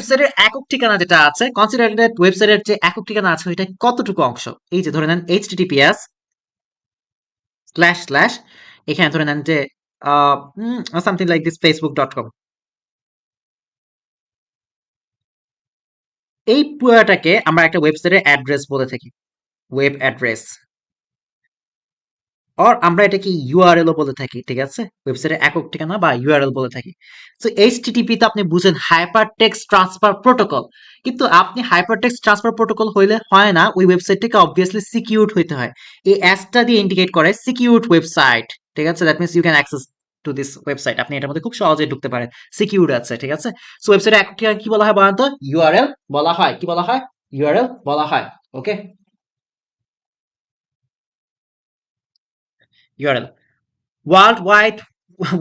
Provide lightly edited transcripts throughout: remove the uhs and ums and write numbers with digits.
ওয়েবসাইটের একক ঠিকানা যেটা আছে, কনসিডারেটেড ওয়েবসাইটের যে একক ঠিকানা আছে ওইটা কতটুকু অংশ? এই যে ধরে নেন https স্ল্যাশ স্ল্যাশ, এখানে ধরে নেন যে সামথিং লাইক দিস facebook.com, এই পুরোটাকে আমরা একটা ওয়েবসাইটের অ্যাড্রেস বলে থাকি, ওয়েব অ্যাড্রেস। অর আমরা এটাকে ইউআরএল ও বলে থাকি, ঠিক আছে, ওয়েবসাইটের একক ঠিকানা বা ইউআরএল বলে থাকি। সো এইচটিটিপি তো আপনি বুঝেন হাইপার টেক্সট ট্রান্সফার প্রোটোকল, কিন্তু আপনি হাইপার টেক্সট ট্রান্সফার প্রোটোকল হইলে হয় না, ওই ওয়েবসাইটটাকে অবভিয়াসলি সিকিউরড হইতে হয়। এই অ্যাসটা দিয়ে ইন্ডিকেট করে সিকিউরড ওয়েবসাইট, ঠিক আছে, that means you can access to this website, আপনি এটার মধ্যে খুব সহজেই ঢুকতে পারেন, সিকিউরড আছে, ঠিক আছে। সো ওয়েবসাইটের একক ঠিকানা কি বলা হয় বলেন তো? ইউআরএল বলা হয়। কি বলা হয়? ইউআরএল বলা হয়। ওকে, ইউআরএল। ওয়ার্ল্ড ওয়াইড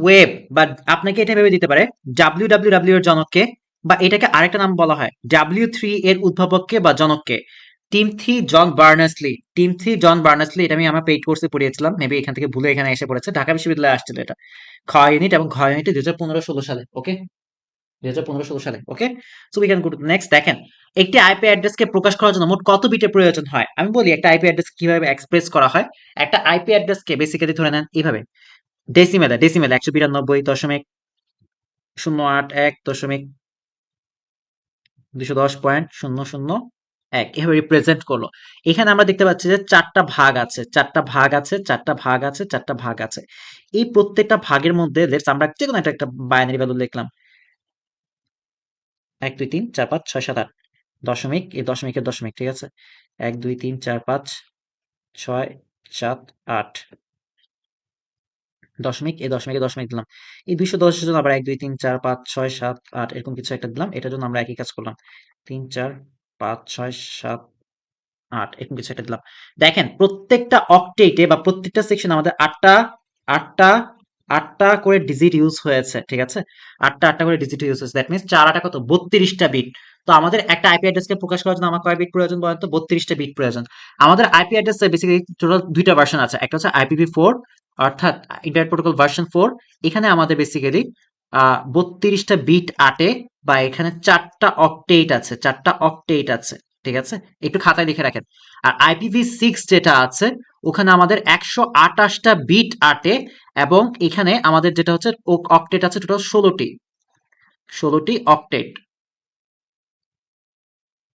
ওয়েব, বা আপনাকে এটা ভেবে দিতে পারে ডাব্লিউ এর জনককে, বা এটাকে আরেকটা নাম বলা হয় W3 এর উদ্ভাবককে বা জনককে, টিমথি জন বার্নার্সলি। এটা আমি আমার পেইড কোর্সে পড়িয়েছিলাম, মেবি এখান থেকে ভুলে এখানে এসে পড়েছে, ঢাকা বিশ্ববিদ্যালয়ে আসছিল এটা, খ ইউনিট, এবং ঘ ইউনিটে 2015-16 সালে। ওকে, 2015-16 সালে। Okay, so we can go to next. দেখেন, একটি আইপি অ্যাড্রেসকে প্রকাশ করার জন্য মোট কত বিটের প্রয়োজন হয়? আমি বলি একটা আইপি অ্যাড্রেস কিভাবে এক্সপ্রেস করা হয়। একটা আইপি অ্যাড্রেসকে বেসিক্যালি ধরে নেন এইভাবে, ডেসিমেলে 192.0.210.001 এভাবে রিপ্রেজেন্ট করলো। এখানে আমরা দেখতে পাচ্ছি যে চারটা ভাগ আছে, চারটা ভাগ আছে, চারটা ভাগ আছে, চারটা ভাগ আছে। এই প্রত্যেকটা ভাগের মধ্যে আমরা যে কোনো একটা বাইনারি ভ্যালু লিখলাম, 1 2 3 4 5 6 7 8 দশমিক, এই দশমিকের দশমিক, ঠিক আছে, 1 2 3 4 5 6 7 8 দশমিক, এই দশমিকে দশমিক দিলাম। এই 210-এর জন্য আবার 1 2 3 4 5 6 7 8 এরকম কিছু একটা দিলাম। এটার জন্য আমরা একই কাজ করলাম, 3 4 5 6 7 8 এরকম কিছু একটা দিলাম। দেখেন প্রত্যেকটা অক্টেটে বা প্রত্যেকটা সেকশন আমাদের আটটা আটটা আটটা করে ডিজিট ইউজ হয়েছে, ঠিক আছে, আটটা করে ডিজিট ইউজ হয়েছে, দ্যাট মিনস 4 8 কত, 32টা বিট। তো আমাদের একটা আইপি অ্যাড্রেসকে প্রকাশ করার জন্য আমার কয় বিট প্রয়োজন বলেন তো? 32টা বিট প্রয়োজন। আমাদের আইপি অ্যাড্রেসে বেসিক্যালি টোটাল দুইটা ভার্সন আছে, একটা হচ্ছে IPv4, অর্থাৎ ইন্টারনেট প্রোটোকল ভার্সন 4। এখানে আমাদের বেসিক্যালি 32টা বিট আটে, বা এখানে 4টা অক্টেট আছে, ঠিক আছে, একটু খাতায় লিখে রাখেন। আর IPv6 যেটা আছে, ওখানে আমাদের 128টা বিট আটে, এবং এখানে আমাদের যেটা হচ্ছে অক্টেট আছে টোটাল 16টি অক্টেট,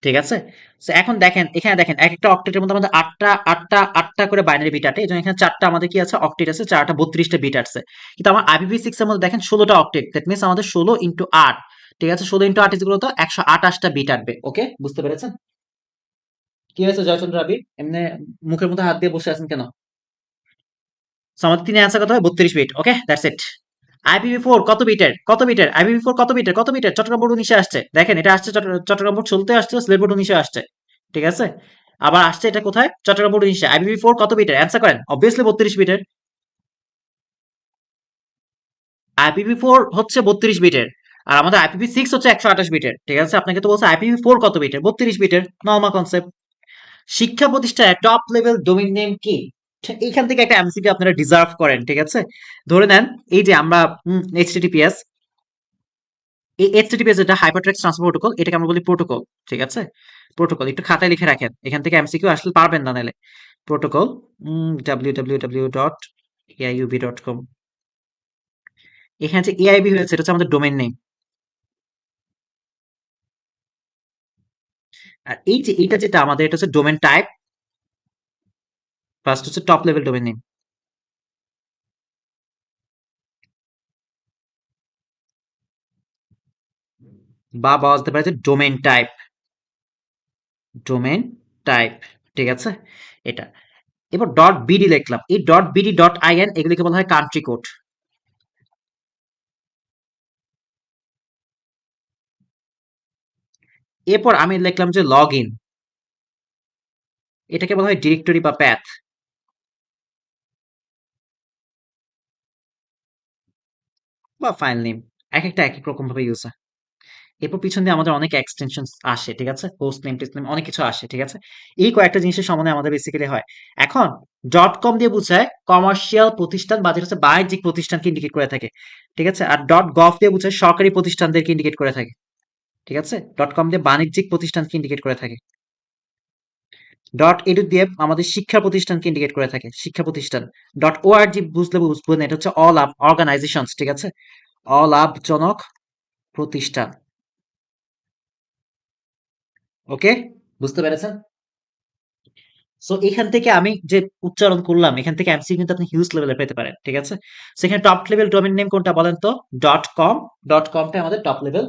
ঠিক আছে। তো এখন দেখেন, এখানে দেখেন এক একটা অক্টেটের মধ্যে আমাদের আটটা করে বাইনারি বিট আটে, এই জন্য এখানে চারটা আমাদের কি আছে, অক্টেট আছে, চারটা 32টা বিট আছে। কিন্তু আমার IPv6 এর মধ্যে দেখেন 16টা অক্টেট, দ্যাট মিনস আমাদের 16 × 8, ঠিক আছে, 16 × 8 ইজ ইকুয়াল টু 128টা বিট আটবে। ওকে, বুঝতে পেরেছেন? কি হয়েছে জয়চন্দ্র আবির, এমনি মুখের মধ্যে হাত দিয়ে বসে আছেন কেন? So আমাদের তিনে অ্যান্সার কত হয়? 32 bit. Okay, that's it. IPv4 কত বিটের IPv4 কত বিটের চট্টগ্রাম বোর্ড 19 আসছে, দেখেন এটা আসছে চট্টগ্রাম বোর্ড 16 আসছে, সিলেট বোর্ড 19 আসছে, ঠিক আছে, আবার আসছে এটা কোথায়, চট্টগ্রাম বোর্ড 19। IPv4 কত বিটের? অ্যান্সার করেন, অবভিয়াসলি 32 বিটের। IPv4 হচ্ছে 32 বিটের, আর আমাদের IPv6 হচ্ছে 128 বিটের, ঠিক আছে। আপনাকে তো বলছে IPv4 কত বিটের, 32 বিটের, নরমাল কনসেপ্ট। শিক্ষা প্রতিষ্ঠানের টপ লেভেল ডোমেইন নেম কি? এইখান থেকে একটা এমসিকিউ আপনারা ডিজার্ভ করেন, ঠিক আছে। ধরে নেন এই যে আমরা এইচটিটিপিএস, এই এইচটিটিপিএস যেটা হাইপারটেক্সট ট্রান্সফার প্রোটোকল, এটাকে আমরা বলি প্রোটোকল, ঠিক আছে। প্রোটোকল একটু খাতায় লিখে রাখেন, এখান থেকে এমসিকিউ আসলে পারবেন না নাহলে। প্রোটোকল www.aiub.com, এখানে যে এআইবি হয়েছে এটা হচ্ছে আমাদের ডোমেইন নেম। আর এই যে এটা যেটা আমাদের, এটা হচ্ছে ডোমেইন টাইপ, ফার্স্ট হচ্ছে টপ লেভেল ডোমেইন নেম, বা বলা যেতে পারে যে ডোমেইন টাইপ, ঠিক আছে, এটা। এবার ডট বিডি লিখলাম, এই ডট বিডি ডট আইএন এগুলিকে বলা হয় কান্ট্রি কোড। এরপর আমি লিখলাম যে লগ ইন, এটাকে বলা হয় ডিরেক্টরি বা প্যাথ, বা ফাইল নেম, এক একটা এক এক রকম ভাবে ইউজ হয়। এরপর পিছন দিয়ে আমাদের অনেক এক্সটেনশন আসে, ঠিক আছে, হোস্ট নেম টেস্ট নেম অনেক কিছু আসে, ঠিক আছে। এই কয়েকটা জিনিসের সম্বন্ধে আমাদের বেসিক্যালি হয়। এখন .com দিয়ে বোঝায় কমার্শিয়াল প্রতিষ্ঠান, বা যেটা হচ্ছে বাণিজ্যিক প্রতিষ্ঠানকে ইন্ডিকেট করে থাকে, ঠিক আছে। আর .gov দিয়ে বোঝায় সরকারি প্রতিষ্ঠানদেরকে ইন্ডিকেট করে থাকে। ঠিক আছে? ডট কম দিয়ে বাণিজ্যিক প্রতিষ্ঠানকে ইন্ডিকেট করে থাকে। ডট এডু দিয়ে আমাদের শিক্ষা প্রতিষ্ঠানকে ইন্ডিকেট করে থাকে, শিক্ষা প্রতিষ্ঠান। ডট ওআরজি বুঝলে বুঝবেন, এটা হচ্ছে অল আপ অর্গানাইজেশনস, ঠিক আছে? অলাভজনক প্রতিষ্ঠান। ওকে, বুঝতে পেরেছেন? সো এখান থেকে আমি যে উচ্চারণ করলাম, এখান থেকে এমসিকিউ কিন্তু আপনি হিউজ লেভেলে পেতে পারেন, ঠিক আছে? সেখানে টপ লেভেল ডোমেন নেম কোনটা বলেন তো? Dot com. ডট কমটা আমাদের টপ লেভেল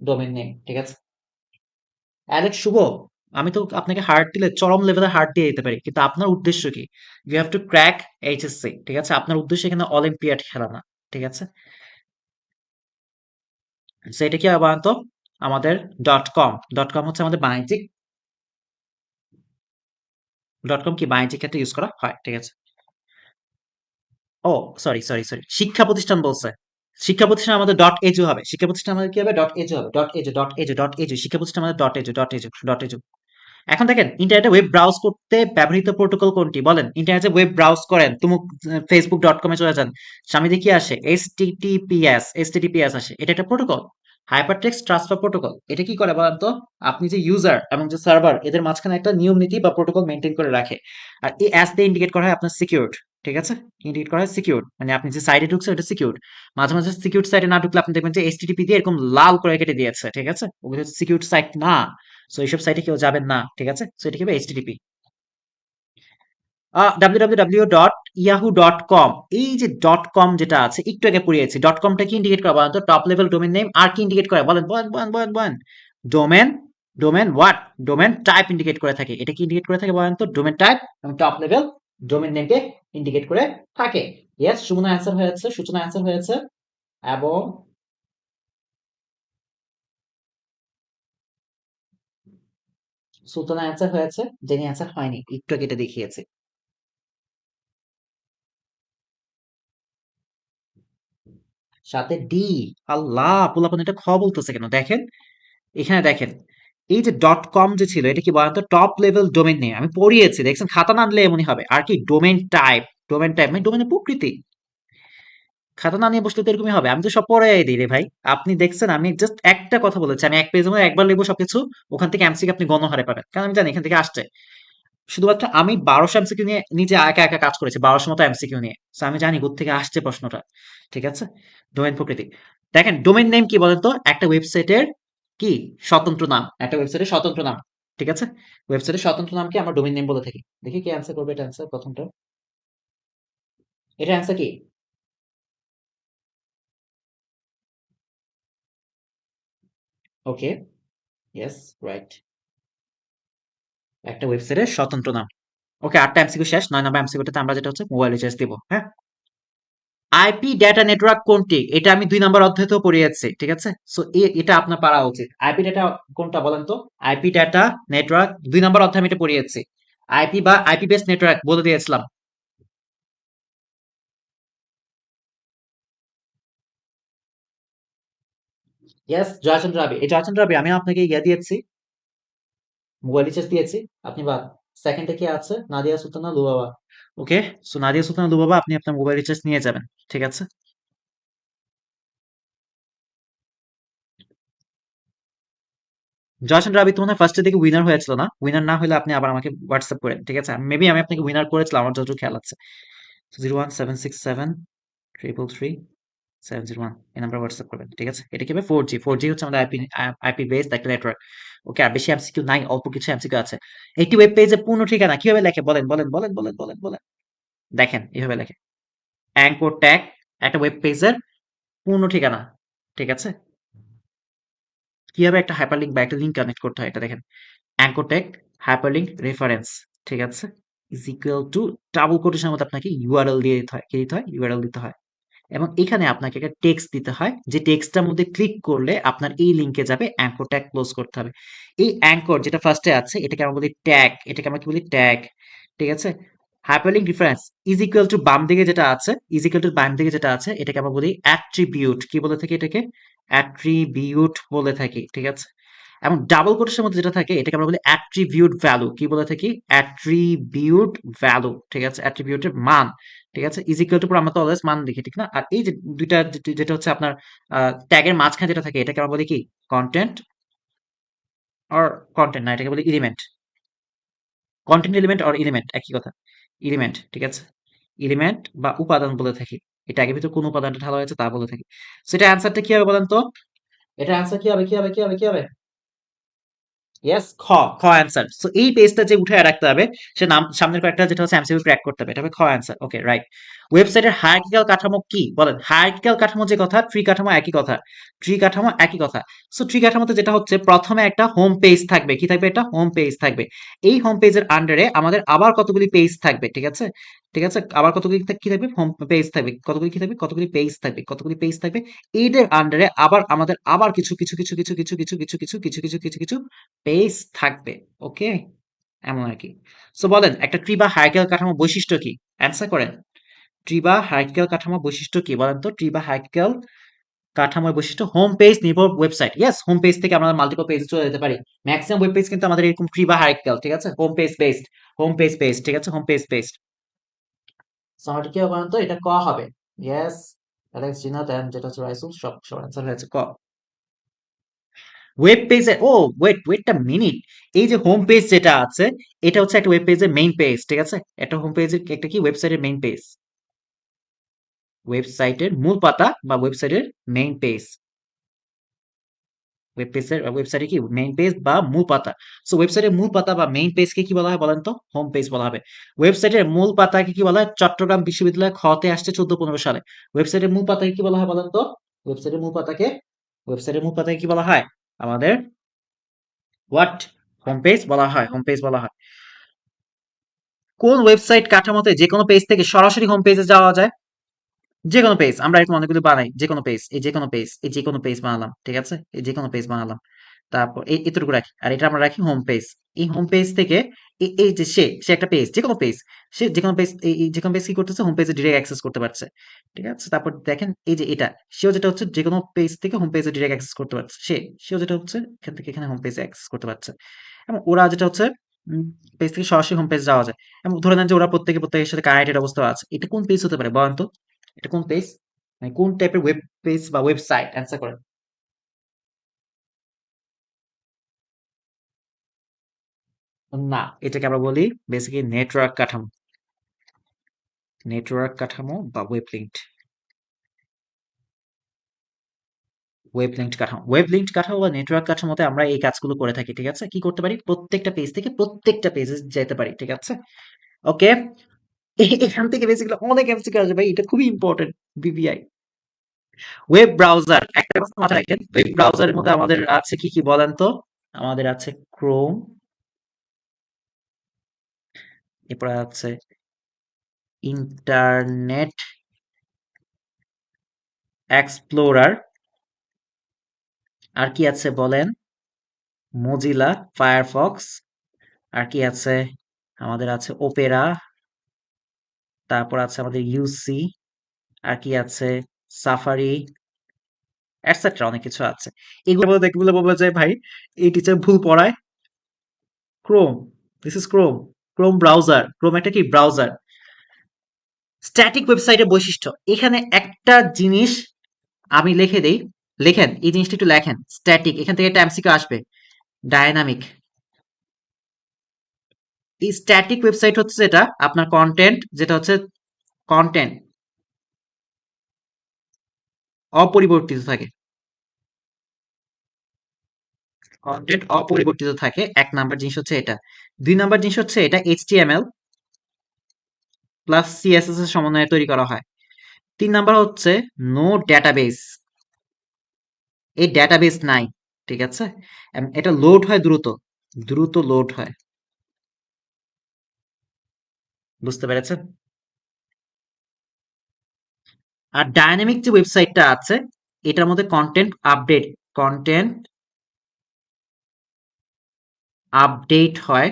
ডোমেন নেম, ঠিক আছে? অ্যালেক্স শুভ, আমি তো আপনাকে হার্ড দিলে চরম লেভেলে হার্ড দিয়ে দিতে পারি, কিন্তু আপনার উদ্দেশ্য কি? You have to crack HSC, ঠিক আছে? আপনার উদ্দেশ্য এখানে অলিম্পিয়াড খেলা না, ঠিক আছে? সো এটা কি হবে বলেন তো? আমাদের ডট কম। ডট কম হচ্ছে আমাদের বাণিজ্যিক, ডট কম কি বাণিজ্যিক ক্ষেত্রে ইউজ করা হয়, ঠিক আছে? ও, সরি, শিক্ষা প্রতিষ্ঠান বলছে। শিক্ষা প্রতিষ্ঠান আমাদের ডট এজু হবে। শিক্ষা প্রতিষ্ঠান আমাদের কি হবে? ডট এজু হবে। ডট এজু। শিক্ষা প্রতিষ্ঠান আমাদের ডট এজু। এখন দেখেন, ইন্টারনেটে ওয়েব ব্রাউজ করতে ব্যবহৃত প্রোটোকল কোনটি বলেন? ইন্টারনেটে ওয়েব ব্রাউজ করেন, তুমি facebook.com এ চলে যান, সামনে দিয়ে কি আসে? এইচটিটিপিএস আসে। এটা একটা প্রোটোকল, হাইপারটেক্সট ট্রান্সফার প্রোটোকল। এটা কি করে বলেন তো? আপনি যে ইউজার এবং যে সার্ভার, এদের মাঝখানে একটা নিয়ম নীতি বা প্রোটোকল মেনটেন করে রাখে। আর এই অ্যাস দিয়ে ইন্ডিকেট করা হয় আপনার সিকিউরড, ঠিক আছে? ইন্ডিকেট করা হয় সিকিউরড, মানে আপনি যে সাইটে ঢুকছেন ওটা সিকিউরড। মাঝে মাঝে সিকিউরড সাইটে না ঢুকলে আপনি দেখবেন যে এইচটিটিপি দিয়ে এরকম লাল করে কেটে দিয়েছে, ঠিক আছে? ওগুলো সিকিউরড সাইট না। সো এইসব সাইটে কেউ যাবেন না, ঠিক আছে? সো এটা কি হবে? এইচটিটিপি। www.yahoo.com, এই যে ডট কম যেটা আছে একটু আগে পড়িয়েছি, ডট কমটা কি ইন্ডিকেট করে বলেন তো? Top level domain name. আর কি ইন্ডিকেট করে বলেন? বলেন। Domain, domain what? Domain type indicate করে থাকে। এটা কি ইন্ডিকেট করে থাকে বলেন তো? ডোমেন টাইপ এবং টপ লেভেল ডোমেন নেমকে ইন্ডিকেট করে থাকে। ইয়েস, সুমনা অ্যান্সার হয়েছে, সূচনা অ্যান্সার হয়েছে, এবং সুতনা অ্যান্সার হয়েছে, জেনি অ্যান্সার হয়নি, একটু আগে এটা দেখিয়েছে। সাথে ডি। আল্লাহ, পোলাপান এটা খ বলতেছে কেন? দেখেন, এখানে দেখেন, এই যে ডট কম যে ছিল, এটা কি বলতো? Top level domain name. আমি পড়িয়েছি, দেখছেন? খাতা না আনলে এমনই হবে। আর কি ডোমেন টাইপ? ডোমেন টাইপ মানে ডোমেনের প্রকৃতি। খাতা না নিয়ে বসলে তো এরকমই হবে। আমি তো সব পড়াই দিই রে ভাই। আপনি দেখছেন আমি জাস্ট একটা কথা বলেছি, আমি এক পেজের মধ্যে একবার লিখবো সবকিছু, ওখান থেকে এমসিকিউ আপনি গণহারে পাবেন, কারণ আমি জানি এখান থেকে আসছে। শুধুমাত্র আমি 1200 এমসিকিউ নিয়ে নিজে একা একা কাজ করেছি, 1200 মতো এমসিকিউ নিয়ে। So আমি জানি কোত্থেকে আসছে প্রশ্নটা, ঠিক আছে? ডোমেন প্রকৃতি। দেখেন, ডোমেন নেম কি বলেন তো? একটা ওয়েবসাইটের কি স্বতন্ত্র নাম, একটা ওয়েবসাইটের স্বতন্ত্র নাম, ঠিক আছে? ওয়েবসাইটের স্বতন্ত্র নামকে আমরা ডোমেন নেম বলে থাকি। দেখি কি অ্যান্সার করবে। এটা অ্যান্সার প্রথমটা, এটা অ্যান্সার কি? ওকে, ইয়েস, রাইট। একটা ওয়েবসাইটের স্বতন্ত্র নাম। ওকে, 8টা এমসিকিউ শেষ। 9 নম্বর এমসিকিউটাতে আমরা যেটা হচ্ছে মোবাইল রিচার্জ দিব, হ্যাঁ? আইপি ডেটা নেটওয়ার্ক কোনটি? এটা আমি 2 নম্বর অধ্যায়তেও পড়িয়েছি, ঠিক আছে? সো এটা আপনার পারা উচিত। আইপি ডেটা কোনটা বলেন তো? আইপি ডেটা নেটওয়ার্ক 2 নম্বর অধ্যায়ে আমি এটা পড়িয়েছি। আইপি বা আইপি বেস নেটওয়ার্ক বলে দিয়েছিলাম। ইয়েস, জয়চন্দ্র রাবি। এই জয়চন্দ্র রাবি আমি আপনাকে ইয়ে দিয়েছি, মোবাইল রিচার্জ দিয়েছি। আপনি বাদ। সেকেন্ডে কে আছে? নাদিয়া সুলতানা লুবাবা। ওকে, সো নাদিয়া সুলতানা লুবাবা, আপনি আপনার মোবাইল রিচার্জ নিয়ে যাবেন, ঠিক আছে? জয়চন্দ্র রাবি তো মনে হয় ফার্স্টের দিকে উইনার হয়েছিল না? উইনার না হলে আপনি আবার আমাকে হোয়াটসঅ্যাপ করেন, ঠিক আছে? মেবি আমি আপনাকে উইনার করেছিলাম, আমার যতটুকু খেয়াল আছে। 01767333701 এই নাম্বার হোয়াটসঅ্যাপ করবেন, ঠিক আছে? এটা কি হবে? 4G। 4G হচ্ছে আমাদের আইপি, আইপি বেসড একটা নেটওয়ার্ক। ওকে, আর বেশি এমসিকিউ নাই, অল্প কিছু এমসিকিউ আছে। একটি ওয়েব পেজের পূর্ণ ঠিকানা কিভাবে লেখে? বলেন। দেখেন, এভাবে লেখে। অ্যাঙ্কর ট্যাগ একটা ওয়েব পেজের পূর্ণ ঠিকানা, ঠিক আছে? কিভাবে একটা হাইপারলিংক বা একটা লিংক কানেক্ট করতে হয় এটা দেখেন। অ্যাঙ্কর ট্যাগ, হাইপারলিংক রেফারেন্স, ঠিক আছে? ইজ ইকুয়াল টু ডাবল কোটেশনের মধ্যে আপনাকে ইউআরএল দিয়ে দিতে হয়। কি দিতে হয়? ইউআরএল দিতে হয়। এবং এখানে আপনাকে একটা টেক্সট দিতে হয়, যে টেক্সটটার মধ্যে ক্লিক করলে আপনার এই লিঙ্কে যাবে। অ্যাঙ্কর ট্যাগ ক্লোজ করতে হবে। এই অ্যাঙ্কর যেটা ফার্স্টে আছে, এটাকে আমরা বলি ট্যাগ। এটাকে আমরা কি বলি? ট্যাগ, ঠিক আছে? Hyperlink reference is equal two বাম দিকে যেটা আছে, ইজ ইকুয়াল টু বাম দিকে যেটা আছে, এটাকে আমরা বলি অ্যাট্রিবিউট। কি বলে থাকি এটাকে? অ্যাট্রিবিউট বলে থাকি, ঠিক আছে? এবং ডাবল কোটেশনের মধ্যে যেটা থাকে এটাকে আমরা বলি অ্যাট্রিবিউট ভ্যালু। কি বলে থাকি? অ্যাট্রিবিউট ভ্যালু, ঠিক আছে? অ্যাট্রিবিউটের মান, ঠিক আছে? ইজ ইকুয়াল টু পর আমরা তো অলওয়েজ মান লিখি, ঠিক না? আর এই যে দুইটা যেটা হচ্ছে আপনার ট্যাগের মাঝখানে যেটা থাকে এটাকে আমরা বলি কি? কন্টেন্ট অর কন্টেন্ট না, এটাকে বলি element. Content element or element একই কথা। এলিমেন্ট, ঠিক আছে? এলিমেন্ট বা উপাদান বলে থাকি। এই ট্যাগের ভিতর কোন উপাদানটা ঢালা হয়েছে তা বলে থাকি। সো এটা অ্যান্সারটা কি হবে বলেন তো? এটা অ্যান্সার কি হবে? কি হবে? কি হবে? কি হবে? ইয়েস, খ। খ অ্যান্সার। সো এই পেজটা যে উঠায় রাখতে হবে সে নাম সামনের কয়েকটা যেটা হচ্ছে এমসিকিউ ক্র্যাক করতে হবে, এটা হবে খ অ্যান্সার। ওকে, রাইট। ওয়েবসাইটের হায়ারার্কিক্যাল কাঠামো কি বলেন? হায়ারার্কিক্যাল কাঠামো যে কথা, ট্রি কাঠামো একই কথা। ট্রি কাঠামো একই কথা। সো ট্রি কাঠামোতে যেটা হচ্ছে প্রথমে একটা হোম পেজ থাকবে। কি থাকবে? একটা হোম পেজ থাকবে। এই হোম পেজের আন্ডারে আমাদের আবার কতগুলি পেজ থাকবে, ঠিক আছে? ঠিক আছে, আবার কতগুলি কি থাকবে? হোম পেজ থাকবে। কতগুলি কি থাকবে? কতগুলি পেজ থাকবে। কতগুলি পেজ থাকবে। এইদের আন্ডারে আবার আমাদের আবার কিছু পেজ থাকবে। ওকে, এমন আর কি। সো বলেন একটা ট্রি বা হায়ারার্কিক্যাল কাঠামো বৈশিষ্ট্য কি? অ্যান্সার করেন। ট্রি বা হায়ারার্কিক্যাল কাঠামো বৈশিষ্ট্য কি বলেন তো? ট্রি বা হায়ারার্কিক্যাল কাঠামোর বৈশিষ্ট্য হোম পেজ নির্ভর ওয়েবসাইট। ইয়েস, হোম পেজ থেকে আমরা মাল্টিপল পেজে চলে যেতে পারি। ম্যাক্সিমাম ওয়েব পেজ কিন্তু আমাদের এরকম ট্রি বা হায়ারার্কিক্যাল, ঠিক আছে? Home page based, home page based, ঠিক আছে? Home page based. সো আমাদের কি হবে বলেন তো? এটা ক হবে। ইয়েস, অ্যালেক্স, জিনাত এন্ড যেটা হচ্ছে রাইসুল, সব সব অ্যান্সার হয়েছে ক। ওয়েব পেজে, ও ওয়েট আ মিনিট। এই যে হোম পেজ যেটা আছে এটা হচ্ছে একটা ওয়েব পেজের মেইন পেজ, ঠিক আছে? একটা হোম পেজের একটা কি ওয়েবসাইটের মেইন পেজ, ওয়েবসাইটের মূল পাতা বা ওয়েবসাইটের মেইন পেজ। ওয়েবসাইটে কি মেইন পেজ বা মূল পাতা। সো ওয়েবসাইটের মূল পাতা বা মেইন পেজকে কি বলা হয় বলেন তো? হোম পেজ বলা হবে। ওয়েবসাইটের মূল পাতাকে কি বলা হয়? চট্টগ্রাম বিশ্ববিদ্যালয় খতে আসছে 14-15 সালে। ওয়েবসাইটের মূল পাতাকে কি বলা হয় বলেন তো? ওয়েবসাইটের মূল পাতাকে, ওয়েবসাইটের মূল পাতাকে কি বলা হয়? আমাদের হোয়াট? হোম পেজ বলা হয়, হোম পেজ বলা হয়। কোন ওয়েবসাইট কাঠামোতে যেকোনো পেজ থেকে সরাসরি হোম পেজে যাওয়া যায়? যেকোনো পেজ, আমরা এরকম অনেকগুলো বানাই। যেকোনো পেজ, এই যেকোনো পেজ, এই যেকোনো পেজ বানালাম, ঠিক আছে? এই যেকোনো পেজ বানালাম। তারপর এতটুকু রাখি আর এটা আমরা রাখি হোম পেজ। এই হোম পেজ থেকে এই যে সে একটা পেজ, যেকোনো পেজ, সে যেকোনো পেজ, এই যেকোনো পেজ কি করতেছে? হোম পেজে ডিরেক্ট অ্যাক্সেস করতে পারছে, ঠিক আছে? তারপর দেখেন এই যে এটা, সেও যেটা হচ্ছে যেকোনো পেজ থেকে হোম পেজে ডিরেক্ট অ্যাক্সেস করতে পারছে। সেও যেটা হচ্ছে এখান থেকে এখানে হোম পেজে অ্যাক্সেস করতে পারছে। এবং ওরা যেটা হচ্ছে পেজ থেকে সরাসরি হোম পেজ যাওয়া যায়। এবং ধরে নেন যে ওরা প্রত্যেকের সাথে কানেক্টেড অবস্থা আছে। এটা কোন পেজ হতে পারে বলেন তো? এটা কোন পেজ? মানে কোন টাইপের ওয়েব পেজ বা ওয়েবসাইট? অ্যান্সার করেন। না, এটাকে আমরা বলি বেসিক্যালি নেটওয়ার্ক কাঠামো। নেটওয়ার্ক কাঠামো বা ওয়েব লিঙ্কড, ওয়েব লিঙ্কড কাঠামো। ওয়েব লিঙ্কড কাঠামো বা নেটওয়ার্ক কাঠামোতে আমরা এই কাজগুলো করে থাকি, ঠিক আছে? কি করতে পারি? প্রত্যেকটা পেজ থেকে প্রত্যেকটা পেজে যেতে পারি, ঠিক আছে? ওকে, এখান থেকে বেসিক্যালি অনেক এমসিকিউ আসবে ভাই, এটা খুবই ইম্পর্টেন্ট। বিবিআই ওয়েব ব্রাউজার, একটা কথা মাথায় রাখেন, ওয়েব ব্রাউজারের মধ্যে আমাদের আছে কি কি বলেন তো? আমাদের আছে ক্রোম, এরপরে আছে ইন্টারনেট এক্সপ্লোরার, আর কি আছে বলেন? মজিলা ফায়ারফক্স, আর কি আছে? আমাদের আছে ওপেরা, তারপর আছে আমাদের ইউসি, আর কি আছে? সাফারি, এটসেট্রা, অনেক কিছু আছে। এগুলো দেখলে বলবো যে ভাই এই টিচার ভুল পড়ায়। Chrome, this is Chrome. Chrome browser, Chrome একটা কি ব্রাউজার। স্ট্যাটিক ওয়েবসাইটের বৈশিষ্ট্য, এখানে একটা জিনিস আমি লিখে দেই, লেখেন এই জিনিসটা একটু লেখেন। স্ট্যাটিক, এখান থেকে একটা এমসিকিউ আসবে। ডায়নামিক, এই স্ট্যাটিক ওয়েবসাইট হচ্ছে যেটা আপনার কন্টেন্ট, যেটা হচ্ছে কন্টেন্ট অপরিবর্তিত থাকে। কন্টেন্ট অপরিবর্তিত থাকে, এক নাম্বার জিনিস হচ্ছে এটা। দুই নাম্বার জিনিস হচ্ছে এটা এইচটিএমএল প্লাস সিএসএস এর সমন্বয়ে তৈরি করা হয়। তিন নাম্বার হচ্ছে নো ডেটাবেস, এই ডেটাবেস নাই, ঠিক আছে? এটা লোড হয় দ্রুত, দ্রুত লোড হয়। বুঝতে পেরেছেন? আর ডায়নামিক যে ওয়েবসাইটটা আছে এটার মধ্যে কন্টেন্ট আপডেট হয়,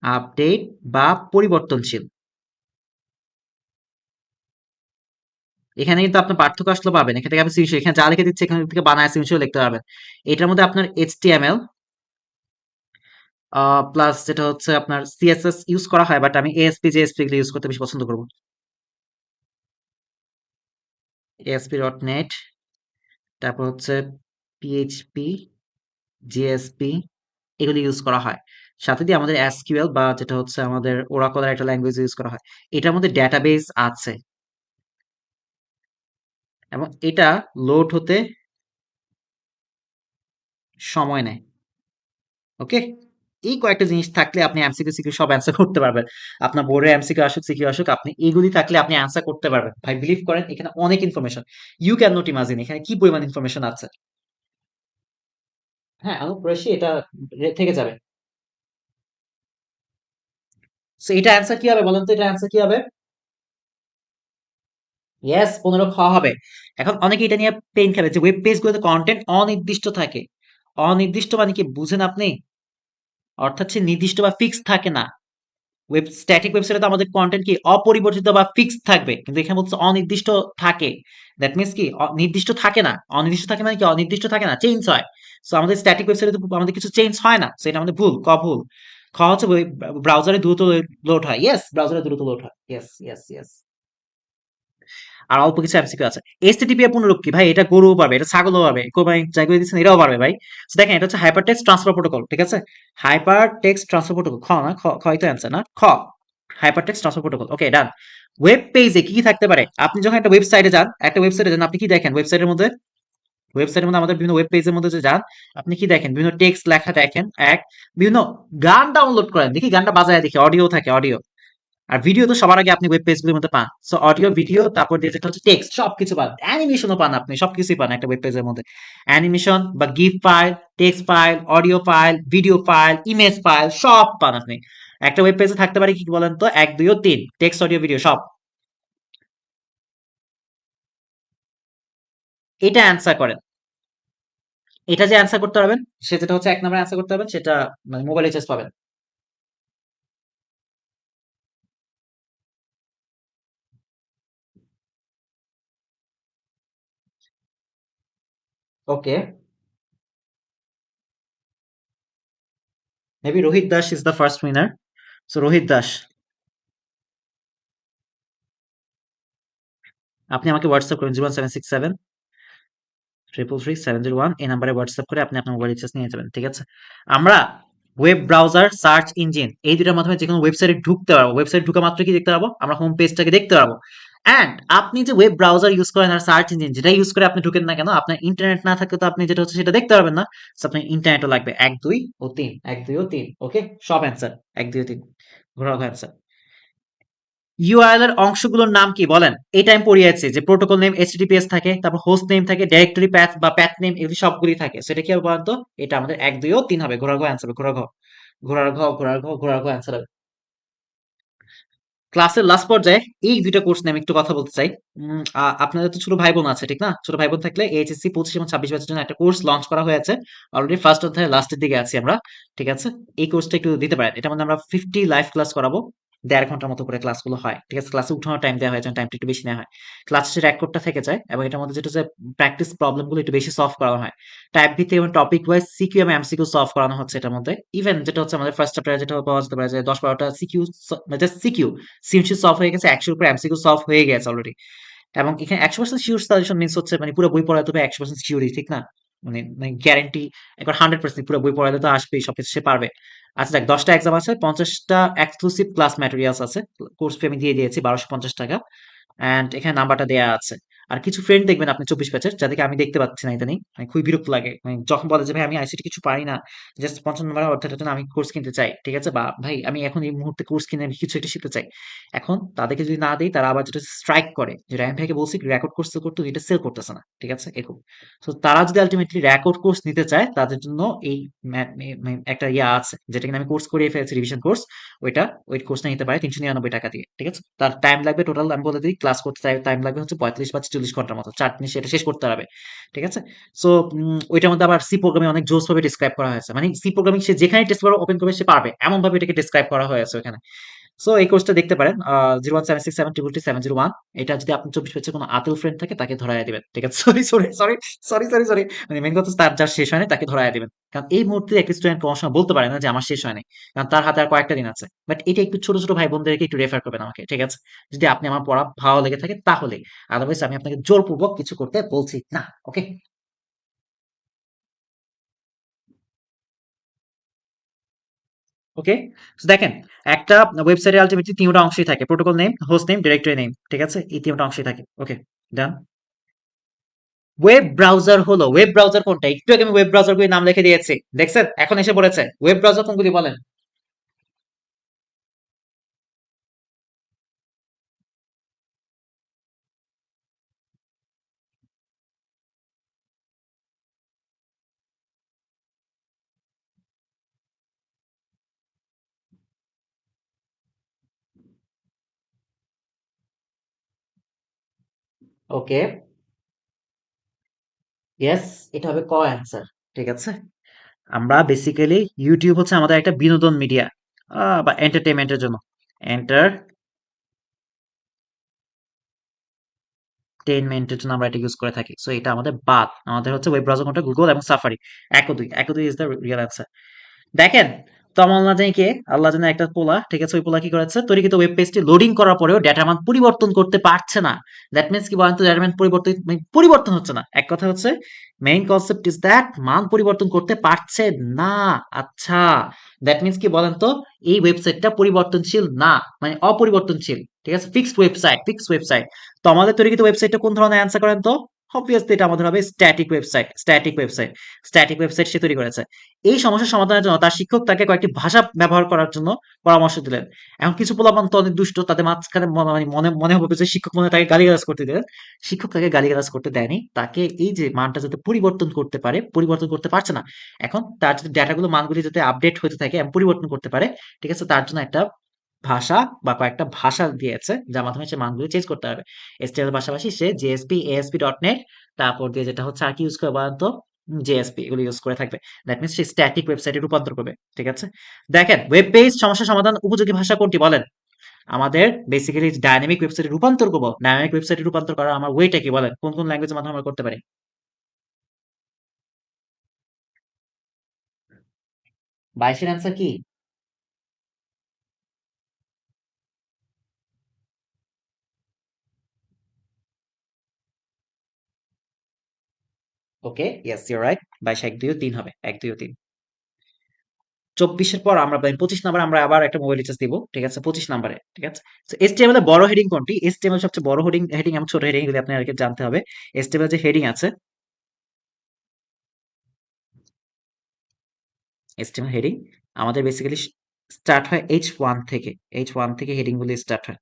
আপডেট বা পরিবর্তনশীল। এখানে কিন্তু আপনার পার্থক্য আসলে পাবেন। এখান থেকে আপনি সিমিশন এখানে যা লিখে দিচ্ছে এখান থেকে বানায় সিমিশন লিখতে পারবেন। এটার মধ্যে আপনার এইচটিএমএল প্লাস যেটা হচ্ছে আপনার সিএসএস ইউজ করা হয়, বাট আমি এএসপি জেএসপি এগুলো ইউজ করতে বেশি পছন্দ করবো। এএসপি ডট নেট, তারপর হচ্ছে পিএইচপি জেএসপি এগুলো ইউজ করা হয়। সাথে দিয়ে আমাদের এসকিউএল বা যেটা হচ্ছে আমাদের ওরাকলের একটা ল্যাঙ্গুয়েজ ইউজ করা হয়। এটার মধ্যে ডেটাবেস আছে এবং এটা লোড হতে সময় নেয়। ওকে, এই কয়েকটা জিনিস থাকলে আপনি এমসিকিউ সিকিউ সব অ্যান্সার করতে পারবেন। আপনার বোর্ডে এমসিকিউ আসুক সিকিউ আসুক, আপনি এইগুলি থাকলে আপনি অ্যান্সার করতে পারবেন। ভাই বিলিভ করেন এখানে অনেক information, you can not imagine এখানে কি পরিমাণ ইনফরমেশন আছে। হ্যাঁ, অনুপ্রেসি এটা থেকে যাবে। সো এটা অ্যান্সার কি হবে বলেন তো, এটা অ্যান্সার কি হবে? ইয়েস, 15 খাওয়া হবে। এখন অনেকে এটা নিয়ে পেইন খাবে যে ওয়েব পেজ গুলোতে কন্টেন্ট অনির্দিষ্ট থাকে। অনির্দিষ্ট মানে কি বুঝেন আপনি? অর্থাৎ সে নির্দিষ্ট বা ফিক্স থাকে না। স্ট্যাটিক ওয়েবসাইটে তো আমাদের কন্টেন্ট কি অপরিবর্তিত বা ফিক্সড থাকবে, কিন্তু এখানে বলছে অনির্দিষ্ট থাকে। দ্যাট মিনস কি নির্দিষ্ট থাকে না। অনির্দিষ্ট থাকে মানে কি অনির্দিষ্ট থাকে না, চেঞ্জ হয়। সো আমাদের স্ট্যাটিক ওয়েবসাইটে তো আমাদের কিছু চেঞ্জ হয় না, সো এটা আমাদের ভুল, ভুল। হচ্ছে ব্রাউজারে দ্রুত লোড হয়, ইয়েস ব্রাউজারে দ্রুত লোড হয়, ইয়েস ইয়েস ইয়েস। আর অল্প কিছু এমসিকিউ আছে। এইচটিটিপি এর পুনরূপ কি ভাই? এটা গরুও পারবে, এটা ছাগলও পারবে, কোরবানি যাগুলো দিচ্ছেন এটাও পারবে ভাই। So দেখেন এটা হচ্ছে হাইপার টেক্সট ট্রান্সফার প্রোটোকল, ঠিক আছে? হাইপার টেক্সট ট্রান্সফার প্রোটোকল, খ না, খই তো অ্যান্সার না, খ। হাইপার টেক্সট ট্রান্সফার প্রোটোকল, ওকে ডান। ওয়েব পেজে কি কি থাকতে পারে? আপনি যখন একটা ওয়েবসাইটে যান, আপনি কি দেখেন ওয়েবসাইটের মধ্যে আমাদের বিভিন্ন ওয়েব পেজের মধ্যে যে যান, আপনি কি দেখেন? বিভিন্ন টেক্সট লেখা দেখেন, এক। বিভিন্ন গান ডাউনলোড করেন, দেখি গানটা বাজায় দেখি, অডিও থাকে, অডিও। আর ভিডিও তো সবার আগে আপনি ওয়েব পেজগুলোর মধ্যে পান। সো অডিও, ভিডিও, তারপর যেটা হচ্ছে টেক্সট, সবকিছু পান। অ্যানিমেশনও পান, আপনি সবকিছুই পান একটা ওয়েব পেজের মধ্যে। অ্যানিমেশন বা GIF file, text file, audio file, video file, image file সব পান আপনি। একটা ওয়েব পেজে থাকতে পারে কি বলেন তো? ১, ২ ও ৩, টেক্সট, অডিও, ভিডিও সব। এটা অ্যান্সার করেন। এটা যে অ্যান্সার করতে পারবেন, সে যেটা হচ্ছে ১ নম্বরে অ্যান্সার করতে পারবেন, সেটা মানে মোবাইল রিচার্জ পাবেন। Okay, maybe Rohit Das is the first winner. So Rohit Das, আপনি আমাকে হোয়াটসঅ্যাপ করুন 01767 333 701, এই নাম্বারে হোয়াটসঅ্যাপ করে আপনি আপনার মোবাইল রিচার্জ নিয়ে যাবেন, ঠিক আছে? আমরা ওয়েব ব্রাউজার, সার্চ ইঞ্জিন এই দুটার মাধ্যমে যে কোনো ওয়েবসাইটে ঢুকতে পারবো। ওয়েবসাইট ঢুকা মাত্র কি দেখতে পারবো? আমরা হোম পেজটাকে দেখতে পারবো। অ্যান্ড আপনি যে ওয়েব ব্রাউজার ইউজ করেন আর সার্চ ইঞ্জিন যেটা ইউজ করে আপনি ঢুকেন না কেন, আপনার ইন্টারনেট না থাকলে তো আপনি যেটা হচ্ছে সেটা দেখতে পারবেন না। So আপনার ইন্টারনেটও লাগবে। ১, ২ ও ৩, ১, ২ ও ৩, ওকে, সব অ্যান্সার ১, ২ ও ৩, ঘোরাঘুরি অ্যান্সার। ইউআরএল এর অংশগুলোর নাম কি বলেন? এটা আমি পড়িয়েছি যে প্রোটোকল নেম এইচটিটিপিএস থাকে, তারপর হোস্ট নেম থাকে, ডাইরেক্টরি প্যাথ বা প্যাথ নেম, এগুলি সবগুলি থাকে। সেটা কি হবে বলতো? এটা আমাদের ১, ২ ও ৩ হবে, ঘোরার ঘ অ্যান্সার হবে, ঘোরার ঘ অ্যান্সার হবে। ক্লাসের লাস্ট পর্যায়ে এই দুইটা কোর্স নিয়ে আমি একটু কথা বলতে চাই। আপনাদের তো ছোট ভাই বোন আছে, ঠিক না? ছোট ভাই বোন থাকলে এইচএসসি 25 এবং 26 ব্যাচের জন্য একটা কোর্স লঞ্চ করা হয়েছে। অলরেডি ফার্স্ট অধ্যায়ের লাস্টের দিকে আছি আমরা, ঠিক আছে? এই কোর্সটা একটু দিতে পারেন। এটার মধ্যে আমরা 50 লাইভ ক্লাস করাবো। ১.৫ ঘন্টার মতো করে ক্লাসগুলো হয়, ঠিক আছে? ক্লাসে উঠানোর টাইম দেওয়া হয় যেন টাইমটা একটু বেশি নেওয়া হয়। ক্লাস শেষে রেকর্ডটা থেকে যায় এবং এটার মধ্যে যেটা হচ্ছে প্র্যাকটিস প্রবলেমগুলো একটু বেশি সলভ করা হয়। টাইপ ভিত্তিক এবং টপিক ওয়াইজ সিকিউ এবং এমসিকিউ সলভ করানো হচ্ছে এটার মধ্যে। ইভেন যেটা হচ্ছে আমাদের ফার্স্ট চ্যাপ্টারে যেটা পাওয়া যেতে পারে যে ১০-১২টা CQ, just CQ, CMC solve হয়ে গেছে, ১০০ এর উপরে এমসিকিউ সলভ হয়ে গেছে অলরেডি। এবং এখানে ১০০% সিউর সাজেশন মিনস হচ্ছে মানে পুরো বই পড়াতে হবে ১০০% সিউরই, ঠিক না? মানে গ্যারান্টি একবার 100% পুরো বই পড়ালে তো আসবেই, সবকিছু সে পারবে। আচ্ছা দেখ, ১০টা এক্সাম আছে, ৫০টা এক্সক্লুসিভ ক্লাস ম্যাটেরিয়ালস আছে। কোর্স ফি আমি দিয়ে দিয়েছি ১২৫০ টাকা। অ্যান্ড এখানে নাম্বারটা দেয়া আছে। আর কিছু ফ্রেন্ড দেখবেন আপনি ২৪ ব্যাচের, যাদেরকে আমি দেখতে পাচ্ছি না ইদানিং। মানে খুবই বিরক্ত লাগে। মানে যখন বলে যে ভাই আমি আইসিটি কিছু পারি না, জাস্ট ৫৫ নম্বরের অধ্যায়টার জন্য আমি কোর্স কিনতে চাই। ঠিক আছে? বা ভাই আমি এখন এই মুহূর্তে কোর্স কিনে আমি কিছু একটা শিখতে চাই। এখন তাদেরকে যদি না দেই তারা আবার যেটা স্ট্রাইক করে। যে রায়হান ভাইকে বলছি রেকর্ড কোর্স সেল করতে, এটা সেল করতেছে না। ঠিক আছে? এরকম। সো তারা যদি আল্টিমেটলি রেকর্ড কোর্স নিতে চায় তাদের জন্য এই একটা ইয়া আছে যেটা কিনা আমি কোর্স করিয়ে ফেলেছি, রিভিশন কোর্স। ওই কোর্সটা নিতে পারে ৩৯৯ টাকা দিয়ে। ঠিক আছে? তার টাইম লাগবে টোটাল আমি বলে দিই, ক্লাস করতে টাইম লাগবে হচ্ছে ৩৫ বা ৪০ ঘন্টার মতো। ৪ দিনে সেটা শেষ করতে হবে। ঠিক আছে? সো ওইটার মধ্যে আবার সি প্রোগ্রামিং অনেক জোস ভাবে ডিসক্রাইব করা হয়েছে। মানে সি প্রোগ্রামিং সে যেখানে টেস্ট পেপার ওপেন করবে সে পারবে। এমন ভাবে এটাকে ডিসক্রাইব করা হয়েছে ওখানে। সো এই কোর্সটা দেখতে পারেন 01767227701। এটা যদি আপনার 24 ব্যাচের কোনো আতিল ফ্রেন্ড থাকে তাকে ধরায় দিবেন, ঠিক আছে? Sorry sorry sorry sorry sorry sorry, মানে মেন কথা হচ্ছে তার যার শেষ হয়নি তাকে ধরায় দিবেন, কারণ এই মুহূর্তে একটা স্টুডেন্ট কোনো সময় বলতে পারে না যে আমার শেষ হয়নি, কারণ তার হাতে আর কয়েকটা দিন আছে। বাট এটা একটু ছোট ছোট ভাই বোনদেরকে একটু রেফার করবেন আমাকে, ঠিক আছে? যদি আপনি আমার পড়া ভালো লেগে থাকে তাহলে, আদারওয়াইজ আমি আপনাকে জোরপূর্বক কিছু করতে বলছি না। ওকে? ওকে, দেখেন, একটা ওয়েবসাইটে আলটিমেটলি তিনটা অংশই থাকে: protocol name, host name, directory name, ঠিক আছে? এই তিনটা অংশই থাকে। ওকে, ডান। ওয়েব ব্রাউজার হলো, ওয়েব ব্রাউজার কোনটা? একটু আগে আমি ওয়েব ব্রাউজার গুলি নাম লিখে দিয়েছি, দেখছেন? এখন এসে পড়েছে ওয়েব ব্রাউজার কোনগুলি বলেন। ওকে, ইয়েস, এটা হবে ক অ্যান্সার, ঠিক আছে? আমরা বেসিক্যালি ইউটিউব হচ্ছে আমাদের একটা বিনোদন মিডিয়া বা এন্টারটেনমেন্টের জন্য, এন্টারটেনমেন্টের জন্য আমরা এটা ইউজ করে থাকি। সো এটা আমাদের বাদ, আমাদের হচ্ছে ওয়েব ব্রাউজার কোনটা, গুগল এবং সাফারি। এক দুই ইজ দ্য রিয়েল অ্যান্সার। দেখেন, তো আমার আল্লাহ জানি কে, আল্লাহ জানে একটা পোলা, ঠিক আছে? ওই পোলা কি করেছে, তৈরিকৃত ওয়েব পেজটি লোডিং করার পরেও ডেটার মান পরিবর্তন করতে পারছে না। দ্যাট মিন্স কি বলেন তো, ডেটার মান পরিবর্তন মানে পরিবর্তন হচ্ছে না। এক কথা হচ্ছে, মেইন কনসেপ্ট ইজ দ্যাট মান পরিবর্তন করতে পারছে না। আচ্ছা, দ্যাট মিন্স কি বলেন তো, এই ওয়েবসাইটটা পরিবর্তনশীল না, মানে অপরিবর্তনশীল, ঠিক আছে? Fixed website, fixed website. তো আমাদের তৈরিকৃত ওয়েবসাইটটা কোন ধরনের অ্যান্সার করেন তো? অবভিয়াসলি এটা আমাদের হবে static website, static website. Static website সে তৈরি করেছে। এই সমস্যার সমাধানের জন্য তার শিক্ষক তাকে কয়েকটি ভাষা ব্যবহার করার জন্য পরামর্শ দিলেন। এখন কিছু পোলাপান তো অনেক দুষ্ট, তাদের মাঝখানে মানে মনে মনে হবে যে শিক্ষক মনে হয় তাকে গালিগালাজ করতে দিলেন। শিক্ষক তাকে গালিগালাজ করতে দেয়নি, তাকে এই যে মানটা যাতে পরিবর্তন করতে পারে, পরিবর্তন করতে পারছে না। এখন তার যদি ডেটাগুলো, মানগুলি যাতে আপডেট হতে থাকে এবং পরিবর্তন করতে পারে, ঠিক আছে, তার জন্য একটা ভাষা বা কয়েকটা ভাষা দিয়েছে যার মাধ্যমে সে মানগুলো চেঞ্জ করতে পারবে। এসটিএল এর পাশাপাশি সে জেএসপি, এএসপি ডট নেট, তারপর দিয়ে যেটা হচ্ছে আর কি ইউজ করে বলেন তো, জেএসপি, এগুলো ইউজ করে থাকবে। দ্যাট মিনস সে স্ট্যাটিক ওয়েবসাইটে রূপান্তর করবে, ঠিক আছে? দেখেন, ওয়েব পেজ সমস্যা সমাধান উপযোগী ভাষা কোনটি বলেন? আমাদের বেসিক্যালি ডাইনামিক ওয়েবসাইটে রূপান্তর করবো, ডাইনামিক ওয়েবসাইটে রূপান্তর করার আমার ওয়েটা কি বলেন? কোন কোন ল্যাঙ্গুয়েজের মাধ্যমে আমরা করতে পারি? বাইশের অ্যান্সার কি? ওকে, ইয়েস, ইউর রাইট। 22, 1, 2 ও 3 হবে, 1, 2 ও 3। 24-এর পর আমরা 25 নাম্বার আমরা আবার একটা মোবাইল রিচার্জ দিব, ঠিক আছে? 25 নাম্বারে, ঠিক আছে? তো এসটিএমএল এর বড় হেডিং কোনটি? এসটিএমএল সবচেয়ে বড় হেডিং হেডিং এবং ছোট হেডিং, এগুলো আপনাকে জানতে হবে। এসটিএমএল যে হেডিং আছে, এসটিএমএল হেডিং আমাদের বেসিক্যালি স্টার্ট হয় H1 থেকে। H1 থেকে হেডিং গুলি স্টার্ট হয়।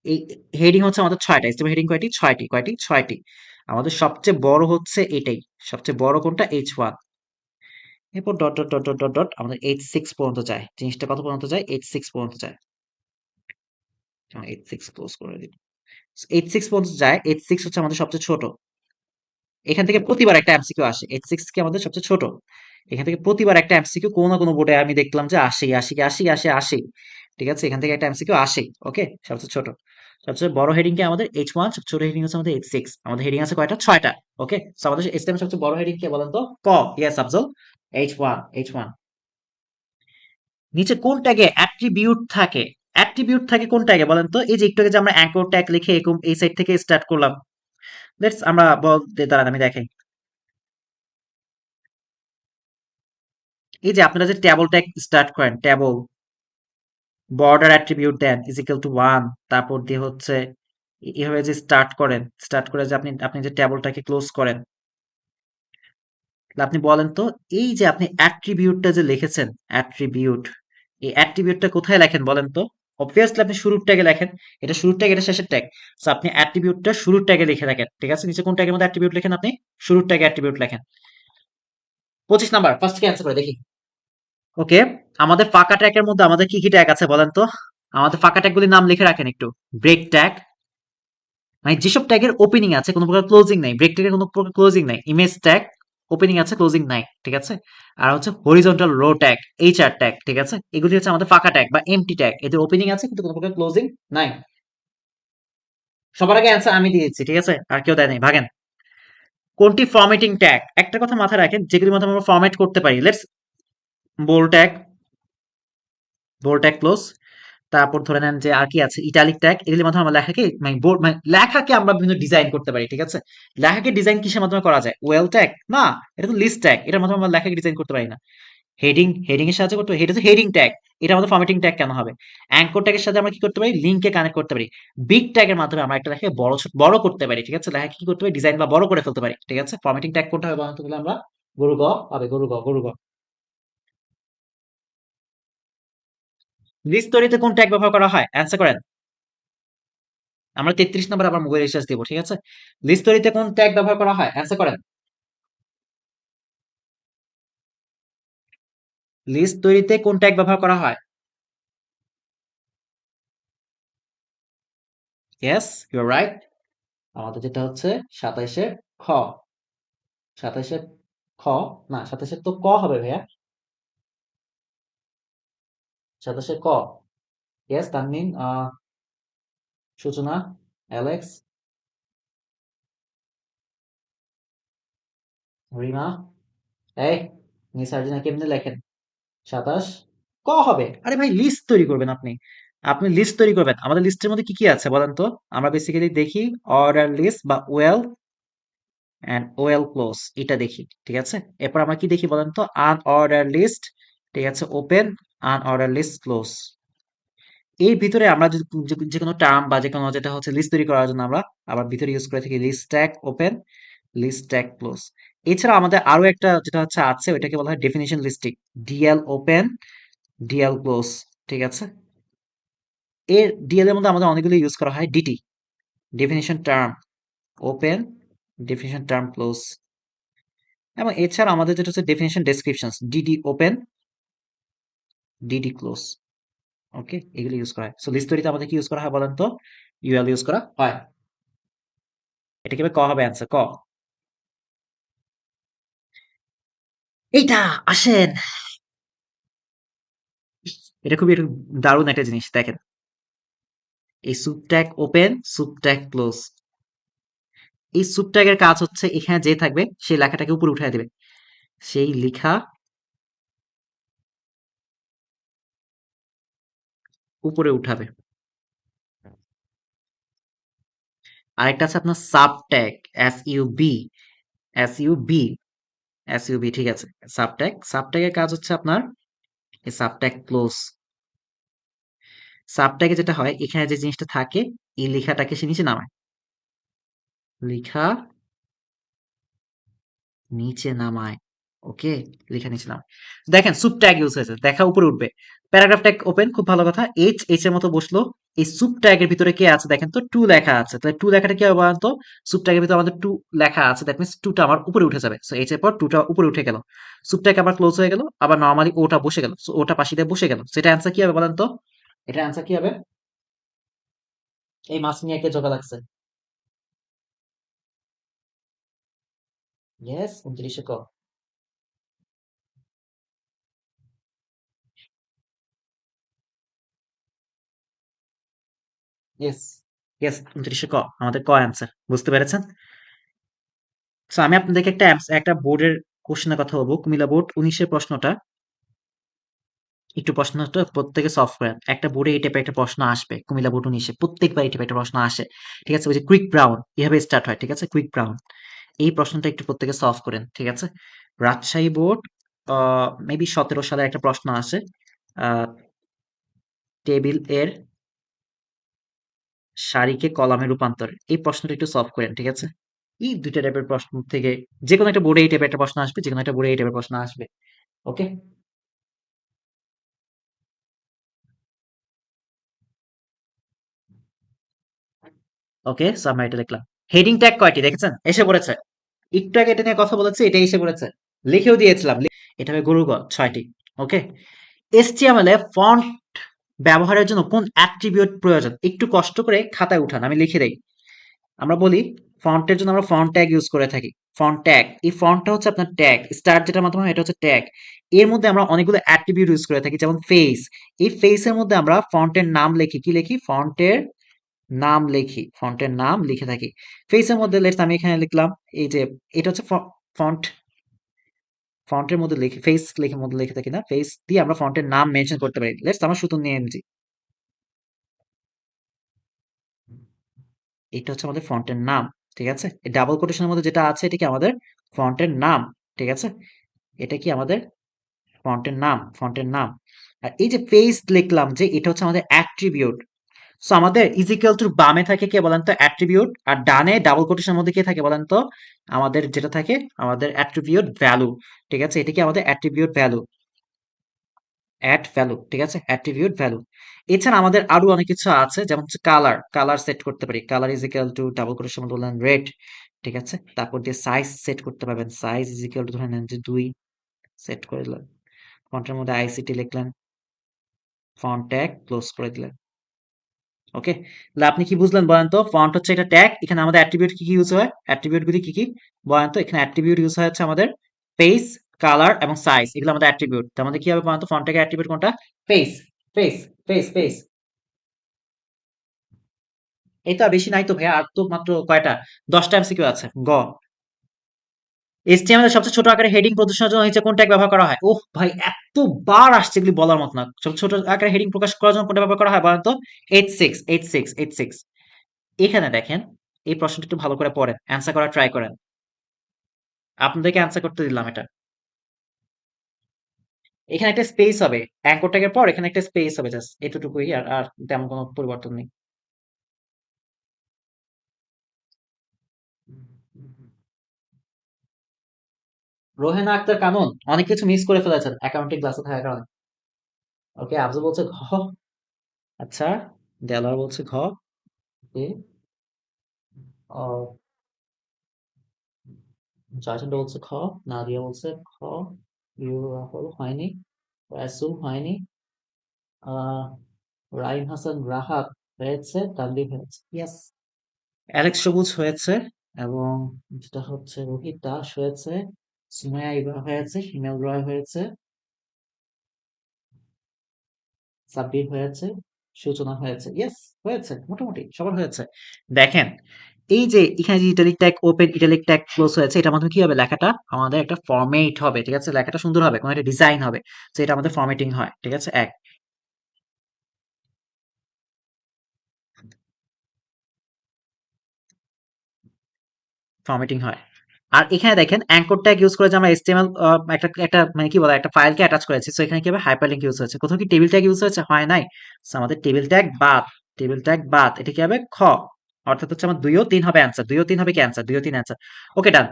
এই হেডিং হচ্ছে আমাদের 6টা। এসটিএমএল হেডিং কয়টি? 6টি। কয়টি? 6টি। আমাদের সবচেয়ে বড় হচ্ছে এটাই। সবচেয়ে বড় কোনটা? H1। এরপর dot dot dot dot dot dot আমাদের H6 পর্যন্ত যায়। জিনিসটা কত পর্যন্ত যায়? H6 পর্যন্ত যায়। H6 ক্লোজ করে দিই। H6 পর্যন্ত যায়। H6 হচ্ছে আমাদের সবচেয়ে ছোট। এখান থেকে প্রতিবার একটা এমসিকিউ আসে। H6 কি আমাদের সবচেয়ে ছোট। এখান থেকে প্রতিবার একটা এমসিকিউ কোনো না কোনো বোর্ডে আমি দেখলাম যে আসেই, আসি, আসি, আসে, আসেই। ঠিক আছে? এখান থেকে একটা এমসিকিউ আসেই। ওকে? সবচেয়ে ছোট। সবচেয়ে বড় হেডিং কি আমাদের? H1, সবচেয়ে ছোট হেডিং হচ্ছে আমাদের H6। আমাদের হেডিং আছে কয়টা? 6টা। ওকে? সো আমাদের এসটিএম সবচেয়ে বড় হেডিং কে বলেন তো? ক। ইয়েস আফজল। H1, H1। নিচে কোন ট্যাগে অ্যাট্রিবিউট থাকে? অ্যাট্রিবিউট থাকে কোন ট্যাগে বলেন তো? এই যে একটু আগে যে আমরা অ্যাঙ্কর ট্যাগ লিখে এরকম এই সাইড থেকে স্টার্ট করলাম। লেটস আমরা বলতে দাঁড়ান আমি দেখাই। এই যে আপনারা যে ট্যাবল ট্যাগ স্টার্ট করেন, table border attribute then is equal to 1, তারপর দিয়ে হচ্ছে এভাবে যে স্টার্ট করেন, স্টার্ট করে যে আপনি আপনি যে ট্যাবলটাকে ক্লোজ করেন, তাহলে আপনি বলেন তো, এই যে আপনি অ্যাট্রিবিউটটা যে লিখেছেন, অ্যাট্রিবিউট, এই অ্যাট্রিবিউটটা কোথায় লেখেন বলেন তো? অবভিয়াসলি আপনি শুরুর ট্যাগে লেখেন। এটা শুরুর ট্যাগ, এটা শেষের ট্যাগ। সো আপনি অ্যাট্রিবিউটটা শুরুর ট্যাগে লিখে রাখেন, ঠিক আছে? নিচে কোন ট্যাগের মধ্যে অ্যাট্রিবিউট লেখেন আপনি? শুরুর ট্যাগে অ্যাট্রিবিউট লেখেন। 25 নাম্বার ফার্স্ট কি অ্যান্সার করে দেখি। ওকে, আমাদের ফাঁকা ট্যাগের মধ্যে আমাদের কি কি ট্যাগ আছে বলেন তো? আমাদের ফাঁকা ট্যাগগুলির নাম লিখে রাখেন একটু। ব্রেক ট্যাগ, মানে যেসব ট্যাগের ওপেনিং আছে, কোনো প্রকার ক্লোজিং নাই। ব্রেক ট্যাগের কোনো প্রকার ক্লোজিং নাই। ইমেজ ট্যাগ, ওপেনিং আছে, ক্লোজিং নাই, ঠিক আছে। আর হচ্ছে horizontal row tag, HR tag, ঠিক আছে। এগুলি হচ্ছে আমাদের ফাঁকা ট্যাগ বা এমটি ট্যাগ, এদের ওপেনিং আছে কিন্তু কোনো প্রকার ক্লোজিং নাই। সবার আগে অ্যান্সার আমি দিয়েছি, ঠিক আছে, আর কেউ দেয় নাই, ভাগেন। কোনটি ফরম্যাটিং ট্যাগ? একটা কথা মাথায় রাখেন, যেগুলির মধ্যে আমরা ফরম্যাট করতে পারি, let's bold tag, bold tag close. তারপর ধরে নেন যে আর কি আছে, ইটালিক ট্যাগ, এগুলির মাধ্যমে আমরা লেখাকে মানে বোর্ড মানে লেখাকে আমরা বিভিন্ন ডিজাইন করতে পারি, ঠিক আছে। লেখাকে ডিজাইন কিসের মাধ্যমে করা যায়? ওয়েল ট্যাগ না, এটা তো লিস্ট ট্যাগ, এটার মাধ্যমে আমরা লেখাকে ডিজাইন করতে পারি না। হেডিং, হেডিং এর সাহায্যে করতে পারি, এটা হচ্ছে হেডিং ট্যাগ, এটা আমাদের ফরম্যাটিং ট্যাগ কেন হবে? অ্যাঙ্কর ট্যাগের সাথে আমরা কি করতে পারি? লিঙ্কে কানেক্ট করতে পারি। বিগ ট্যাগের মাধ্যমে আমরা একটা লেখাকে বড় বড় করতে পারি, ঠিক আছে। লেখাকে কি করতে পারি? ডিজাইন বা বড় করে ফেলতে পারি, ঠিক আছে। ফরম্যাটিং ট্যাগ কোনটা হবে বলতে গেলে আমরা গরু গ হবে, গরু গ, গরু গ। লিস্ট তৈরিতে কোন ট্যাগ ব্যবহার করা হয়? অ্যান্সার করেন। আমরা 33 নম্বর আবার মোবাইল রিচার্জ দিব, ঠিক আছে। লিস্ট তৈরিতে কোন ট্যাগ ব্যবহার করা হয়? অ্যান্সার করেন। লিস্ট তৈরিতে কোন ট্যাগ ব্যবহার করা হয়? Yes, you are right. আমাদের যেটা হচ্ছে 27-এর খ, 27-এর খ, না 27-এর তো ক হবে ভাইয়া, 27-এর ক। ইয়েস, তানমিন, সূচনা, অ্যালেক্স, রিমা, এই মিস আর্জিনা কেমনে লেখেন? 27 ক হবে। আরে ভাই, লিস্ট তৈরি করবেন আপনি, আপনি লিস্ট তৈরি করবেন। আমাদের লিস্টের মধ্যে কি কি আছে বলেন তো? আমরা বেসিক্যালি দেখি অর্ডার লিস্ট বা ওয়েল অ্যান্ড ওয়েল ক্লোজ, এটা দেখি, ঠিক আছে। এরপর আমরা কি দেখি বলেন তো? আনঅর্ডার লিস্ট, ঠিক আছে, ওপেন, আনঅর্ডার লিস্ট ক্লোজ। এর ভিতরে আমরা যে কোনো টার্ম বা যে কোনো যেটা হচ্ছে লিস্ট তৈরি করার জন্য আমরা আবার ভিতরে ইউজ করে থাকি list tag open, list tag close. এছাড়া আমাদের আরো একটা যেটা হচ্ছে আছে, ওইটাকে বলা হয় definition listing, DL open, DL close, ঠিক আছে। এর ডিএল এর মধ্যে আমাদের অনেকগুলো ইউজ করা হয় DT, definition term open, definition term close. এবং এছাড়া আমাদের যেটা হচ্ছে definition descriptions, DD open, DD close. Okay, এগুলো ইউজ করা হয়। সো লিস্ট তৈরিতে আমাদের কি ইউজ করা হয় বলেন তো? ইউএল ইউজ করা হয়। এটা কিভাবে ক হবে? অ্যান্সার ক। এইটা, আসেন, এটা খুবই একটু দারুণ একটা জিনিস, দেখেন। এই soup tag open, soup tag close, এই সুপ ট্যাগের কাজ হচ্ছে এখানে যে থাকবে সেই লেখাটাকে উপরে উঠায় দেবে, সেই লেখা উপরে উঠাবে। আরেকটা আছে আপনার sub tag, S U B, S U B, S U B, ঠিক আছে। সাব ট্যাগ, সাব ট্যাগের কাজ হচ্ছে আপনার এই সাব ট্যাগ ক্লোজ। সাব ট্যাগে যেটা হয়, এখানে যে জিনিসটা থাকে, এই লেখাটাকে সে নিচে নামায়, লেখা নিচে নামায়। ওকে, লেখা নিচে নামায়। দেখেন সুপ ট্যাগ ইউজ হয়েছে, দেখা উপরে উঠবে। প্যারাগ্রাফ ট্যাগ ওপেন, খুব ভালো কথা, এইচ এইচ এর মতো বসলো। এই সুপ ট্যাগের ভিতরে কে আছে দেখেন তো? টু লেখা আছে, তাহলে টু লেখাটা কি হবে বলেন তো? সুপ ট্যাগের ভিতরে আমাদের টু লেখা আছে, দ্যাট মিনস টুটা আমার উপরে উঠে যাবে। সো এইচ এর পর টুটা উপরে উঠে গেল, সুপ ট্যাগ আবার ক্লোজ হয়ে গেল, আবার নর্মালি ওটা বসে গেল, সো ওটা পাশে দিয়ে বসে গেল। সেটা অ্যান্সার কি হবে বলেন তো? এটা অ্যান্সার কি হবে? এই মাছ নিয়ে কে জগা লাগছে? ইয়েস, 29 ক। ইয়েস, ইয়েস, 29 ক আমাদের ক অ্যান্সার, বুঝতে পেরেছেন? সো আমি আপনাদেরকে একটা বোর্ডের কোশ্চেনের কথা বলবো, কুমিল্লা বোর্ড 19-এর প্রশ্নটা, একটু প্রশ্নটা প্রত্যেকে সলভ করেন। একটা বোর্ডে এই টাইপের একটা প্রশ্ন আসবে, কুমিল্লা বোর্ড 19-এ প্রত্যেকবার এই টাইপের একটা প্রশ্ন আসে, ঠিক আছে। ওই যে কুইক ব্রাউন এভাবে স্টার্ট হয়, ঠিক আছে, কুইক ব্রাউন। এই প্রশ্নটা একটু প্রত্যেকে সলভ করেন, ঠিক আছে। রাজশাহী বোর্ড মেবি 17 সালের একটা প্রশ্ন আসে, আহ, টেবিল এর সারিকে কলামে রূপান্তর, এই প্রশ্নটা একটু সলভ করেন, ঠিক আছে। এই দুইটা টাইপের প্রশ্ন থেকে যে কোনো একটা বোর্ডে এই টাইপের একটা প্রশ্ন আসবে, যে কোনো একটা বোর্ডে এই টাইপের প্রশ্ন আসবে। ওকে, ওকে, সো আমরা এটা দেখলাম। হেডিং ট্যাগ কয়টি দেখেছেন? এসে পড়েছে, একটু আগে এটা নিয়ে কথা বলেছে, এটা এসে পড়েছে, লিখেও দিয়েছিলাম। এটা হবে গরুগ, 6টি। ওকে, এসটিএমএল এ ফন্ট ব্যবহারের জন্য কোন অ্যাট্রিবিউট প্রয়োজন? একটু কষ্ট করে খাতায় উঠান, আমি লিখে দেই। আমরা বলি ফন্টের জন্য আমরা ফন্ট ট্যাগ ইউজ করে থাকি, ফন্ট ট্যাগ, এই ফন্টটা হচ্ছে আপনার ট্যাগ, স্টার যেটার মাধ্যমে হয় এটা হচ্ছে ট্যাগ। এর মধ্যে আমরা অনেকগুলো অ্যাট্রিবিউট ইউজ করে থাকি, যেমন ফেস। এই ফেসের মধ্যে আমরা ফন্টের নাম লিখি, কি লিখি? ফন্টের নাম লিখি, ফন্টের নাম লিখে থাকি। ফেসের মধ্যে লেটস আমি এখানে লিখলাম, এই যে এটা হচ্ছে ফন্ট, ফন্টের মধ্যে লিখে ফেস লিখে মধ্যে লিখে থাকি না, ফেস দিয়ে আমরা ফন্টের নাম মেনশন করতে পারি। লেটস আমরা সুতন নিয়ে নিচ্ছি, এটা হচ্ছে আমাদের ফন্টের নাম। ঠিক আছে, এই ডাবল কোটেশনের মধ্যে যেটা আছে এটা কি আমাদের ফন্টের নাম। ঠিক আছে, এটা কি আমাদের ফন্টের নাম, ফন্টের নাম। আর এই যে ফেস লিখলাম যে এটা হচ্ছে আমাদের অ্যাট্রিবিউট। সো আমাদের ইজ ইকুয়াল টু বামে থাকে কে বলেন তো? অ্যাট্রিবিউট। আর ডানে ডাবল কোটেশনের মধ্যে কে থাকে বলেন তো? আমাদের যেটা থাকে আমাদের অ্যাট্রিবিউট ভ্যালু। ঠিক আছে, এটা কি আমাদের অ্যাট্রিবিউট ভ্যালু, অ্যাট ভ্যালু। ঠিক আছে, অ্যাট্রিবিউট ভ্যালু। এছাড়া আমাদের আরো অনেক কিছু আছে, যেমন হচ্ছে কালার, কালার সেট করতে পারি। Colour is equal two double quotation মধ্যে বললেন রেড। ঠিক আছে, তারপর দিয়ে সাইজ সেট করতে পারবেন, সাইজ ইজ ইকুয়াল টু ধরে নেন যে 2 সেট করে দিলেন। ফন্টের মধ্যে আইসিটি লিখলেন, ফন্ট ট্যাগ ক্লোজ করে দিলেন। ওকে, তাহলে আপনি কি বুঝলেন বলেন তো? ফন্ট হচ্ছে একটা ট্যাগ, এখানে আমাদের অ্যাট্রিবিউট কি কি ইউজ হয়, অ্যাট্রিবিউট গুলি কি কি বলেন তো? এখানে অ্যাট্রিবিউট ইউজ হয় হচ্ছে আমাদের ফেস, কালার এবং সাইজ, এগুলো আমাদের অ্যাট্রিবিউট। তার মধ্যে কি হবে বলেন তো? ফন্ট ট্যাগের অ্যাট্রিবিউট কোনটা? Face, face, face, face. এই তো, আর বেশি নাই তো ভাইয়া, আর তো মাত্র কয়টা, 10টা এমসিকিউ আছে। গ, এইচটিএমএল এর সবচেয়ে ছোট আকারে হেডিং প্রদর্শনের জন্য নিচে কোন ট্যাগ ব্যবহার করা হয়? ওহ ভাই, এতবার আসছে এগুলি বলার মত না। সবচেয়ে ছোট আকারে হেডিং প্রকাশ করার জন্য কোনটা ব্যবহার করা হয় বলেন তো? 86, 86, 86। এখানে দেখেন, এই প্রশ্নটা একটু ভালো করে পড়েন, অ্যান্সার করার ট্রাই করেন। আপনাদেরকে অ্যান্সার করতে দিলাম এটা। এখানে একটা স্পেস হবে, অ্যাঙ্কর ট্যাগের পর এখানে একটা স্পেস হবে, জাস্ট এতটুকুই, আর আর তেমন কোনো পরিবর্তন নেই। রোহেনা আক্তার কানন অনেক কিছু মিস করে ফেলেছেন অ্যাকাউন্টিং ক্লাসে থাকার কারণে। ওকে, আফজল বলছে ঘ। আচ্ছা, দেলোয়ার বলছে ঘ। ওকে, জয়চন্দ্র বলছে খ, নাদিয়া বলছে খ, ইউ রাহুল হয়নি, রাসুল হয়নি, আহ রাইম হাসান রাহাত হয়েছে, তানভীর হয়েছে, ইয়েস। অ্যালেক্স সবুজ হয়েছে, এবং যেটা হচ্ছে রোহিত দাস হয়েছে, সুমাইয়া ইবা হয়েছে, হিমেল রয় হয়েছে, সাব্বির হয়েছে, সূচনা হয়েছে, ইয়েস। হয়েছে, মোটামুটি সবার হয়েছে। দেখেন, এই যে এখানে যে italic tag open, italic tag close হয়েছে, এটার মাধ্যমে কি হবে? লেখাটা আমাদের একটা ফরমেট হবে। ঠিক আছে, লেখাটা সুন্দর হবে, কোনো একটা ডিজাইন হবে। তো এটা আমাদের ফরমেটিং হয়। ঠিক আছে, এক ফরমেটিং হয়। আর এখানে দেখেন অ্যাঙ্কর ট্যাগ ইউজ করে যে আমরা এচটিএমএল একটা একটা মানে কি বলে একটা ফাইলকে অ্যাটাচ করেছি। সো এখানে কি হবে? হাইপারলিংক ইউজ হয়েছে। কোথাও কি টেবিল ট্যাগ ইউজ হয়েছে? হয় নাই। সো আমাদের টেবিল ট্যাগ বাদ, টেবিল ট্যাগ বাদ। এটা কি হবে? খ। অর্থাৎ হচ্ছে আমার 2 ও 3 হবে অ্যান্সার, 2 ও 3 হবে কি অ্যান্সার, 2 ও 3 অ্যান্সার। ওকে, ডান।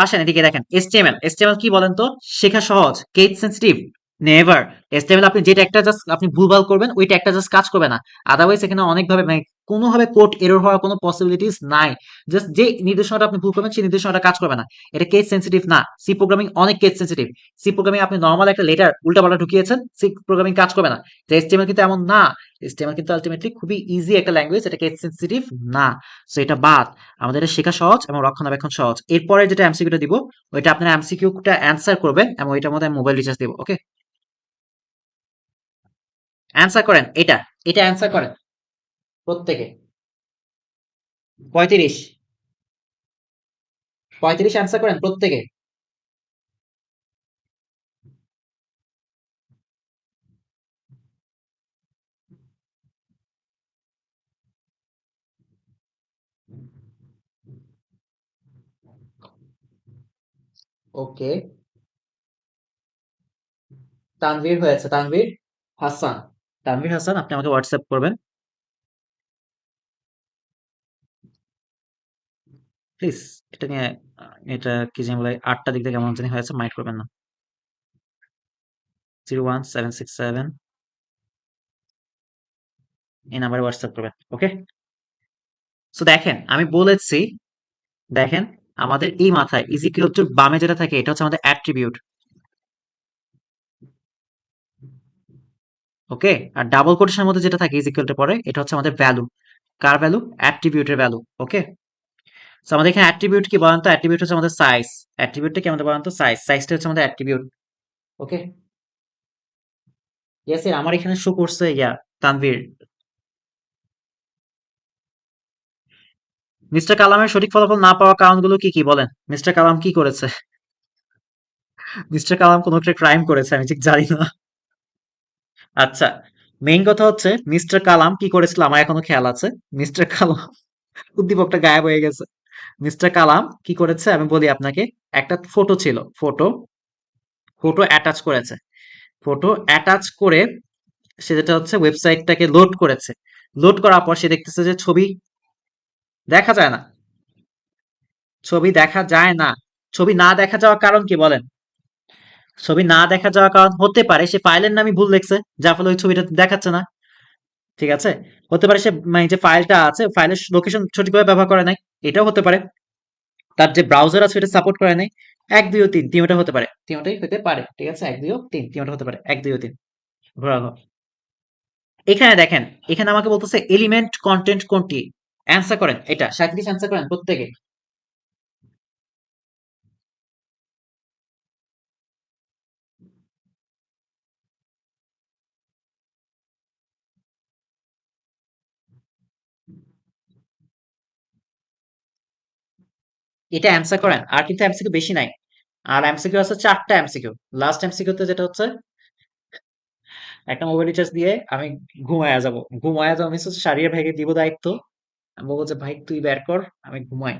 আসেন এদিকে দেখেন, এসটিএমএল, এসটিএমএল কি বলেন তো? শেখা সহজ, কেস সেন্সিটিভ, নেভার। এসটিএমএল আপনি যেটা একটা জাস্ট আপনি ভুলভাল করবেন, ওইটা একটা জাস্ট কাজ করবে না। আদারওয়াইজ এখানে অনেক ভাবে মানে কোনোভাবে কোড এরর হওয়ার কোনো পসিবিলিটিস নাই। জাস্ট যে নির্দেশনাটা আপনি ভুল করবেন সেই নির্দেশনাটা কাজ করবে না। এটা কেস সেন্সিটিভ না। সি প্রোগ্রামিং অনেক কেস সেন্সিটিভ। সি প্রোগ্রামিং আপনি নরমাল একটা লেটার উল্টাপাল্টা ঢুকিয়েছেন, সি প্রোগ্রামিং কাজ করবে না। যে এসটিএমএল কিন্তু এমন না। এসটিএমএল কিন্তু আলটিমেটলি খুবই ইজি একটা ল্যাঙ্গুয়েজ, এটা কেস সেন্সিটিভ না। সো এটা বাদ। আমাদের এটা শেখা সহজ এবং রক্ষণাবেক্ষণ সহজ। এরপরে যেটা এমসিকিউটা দিব, ওইটা আপনারা এমসিকিউটা অ্যান্সার করবেন এবং এটার মধ্যে মোবাইল রিচার্জ দিব। ওকে, অ্যান্সার করেন এটা, এটা অ্যান্সার করেন প্রত্যেকে। 35, 35 অ্যান্সার করেন প্রত্যেকে। ওকে, তানভীর হয়েছে, তানভীর হাসান। তানভীর হাসান, আপনি আমাকে হোয়াটসঅ্যাপ করবেন প্লিজ। এটা নিয়ে এটা কি যেন বলে, 8টা দিক থেকে কেমন জানি হয়েছে, মাইন্ড করবেন না। 01767, এই নাম্বারে হোয়াটসঅ্যাপ করবেন। ওকে, সো দেখেন আমি বলেছি, দেখেন আমাদের এই মাথায় ইজ ইকুয়াল টু বামে যেটা থাকে এটা হচ্ছে আমাদের অ্যাট্রিবিউট। ওকে, আর ডাবল কোটেশনের মধ্যে যেটা থাকে ইজ ইকুয়াল টু পরে এটা হচ্ছে আমাদের ভ্যালু। কার ভ্যালু? অ্যাট্রিবিউটের ভ্যালু। ওকে, তো আমাদের এখানে অ্যাট্রিবিউট কি বলেন তো? অ্যাট্রিবিউট হচ্ছে আমাদের সাইজ। অ্যাট্রিবিউটটা কি আমাদের বলেন তো? সাইজ। সাইজটা হচ্ছে আমাদের অ্যাট্রিবিউট। ওকে? ইয়াসির আমার এখানে শো করছে তানভীর। মিস্টার কালামের সঠিক ফলাফল না পাওয়ার কারণগুলো কি কি বলেন? মিস্টার কালাম কি করেছে? মিস্টার কালাম কোনো একটা ক্রাইম করেছে, আমি ঠিক জানি না। আচ্ছা, মেইন কথা হচ্ছে মিস্টার কালাম কি করেছিল আমার এখনো খেয়াল আছে। মিস্টার কালাম উদ্দীপকটা গায়েব হয়ে গেছে। মিস্টার কালাম কি করেছে আমি বলি আপনাকে। একটা ফটো ছিল, ফটো ফটো অ্যাটাচ করেছে। ফটো অ্যাটাচ করে সে যেটা হচ্ছে ওয়েবসাইটটাকে লোড করেছে। লোড করার পর সে দেখতেছে যে ছবি দেখা যায় না। ছবি দেখা যায় না। ছবি না দেখা যাওয়ার কারণ কি বলেন? ছবি না দেখা যাওয়ার কারণ হতে পারে সে ফাইলের নামই ভুল লিখছে, যার ফলে ওই ছবিটা দেখাচ্ছে না। ঠিক আছে? হতে পারে সে মানে যে ফাইলটা আছে, ফাইলের লোকেশন সঠিকভাবে ব্যবহার করে নাই। এটাও হতে পারে। তার যে ব্রাউজার আছে এটা সাপোর্ট করে নাই। ১, ২ ও ৩ তিনটা হতে পারে। তিনটাই হতে পারে। ঠিক আছে? ১, ২ ও ৩ তিনটা হতে পারে। ১, ২ ও ৩ ঘোরানো। এখানে দেখেন, এখানে আমাকে বলতেছে এলিমেন্ট কন্টেন্ট কোনটি? অ্যান্সার করেন এটা। ৩৭ অ্যান্সার করেন প্রত্যেকে। এটা অ্যান্সার করেন। আর কিন্তু এমসিকিউ বেশি নাই। আর এমসিকিউ আছে ৪টা এমসিকিউ। লাস্ট এমসিকিউ তে যেটা হচ্ছে একটা মোবাইল রিচার্জ দিয়ে আমি ঘুমায়া যাব। ঘুমায়া যাবো মিনস হচ্ছে শারিয়ার ভাইকে দিব দায়িত্ব। আমি বলবো যে ভাই তুই বের কর, আমি ঘুমাই।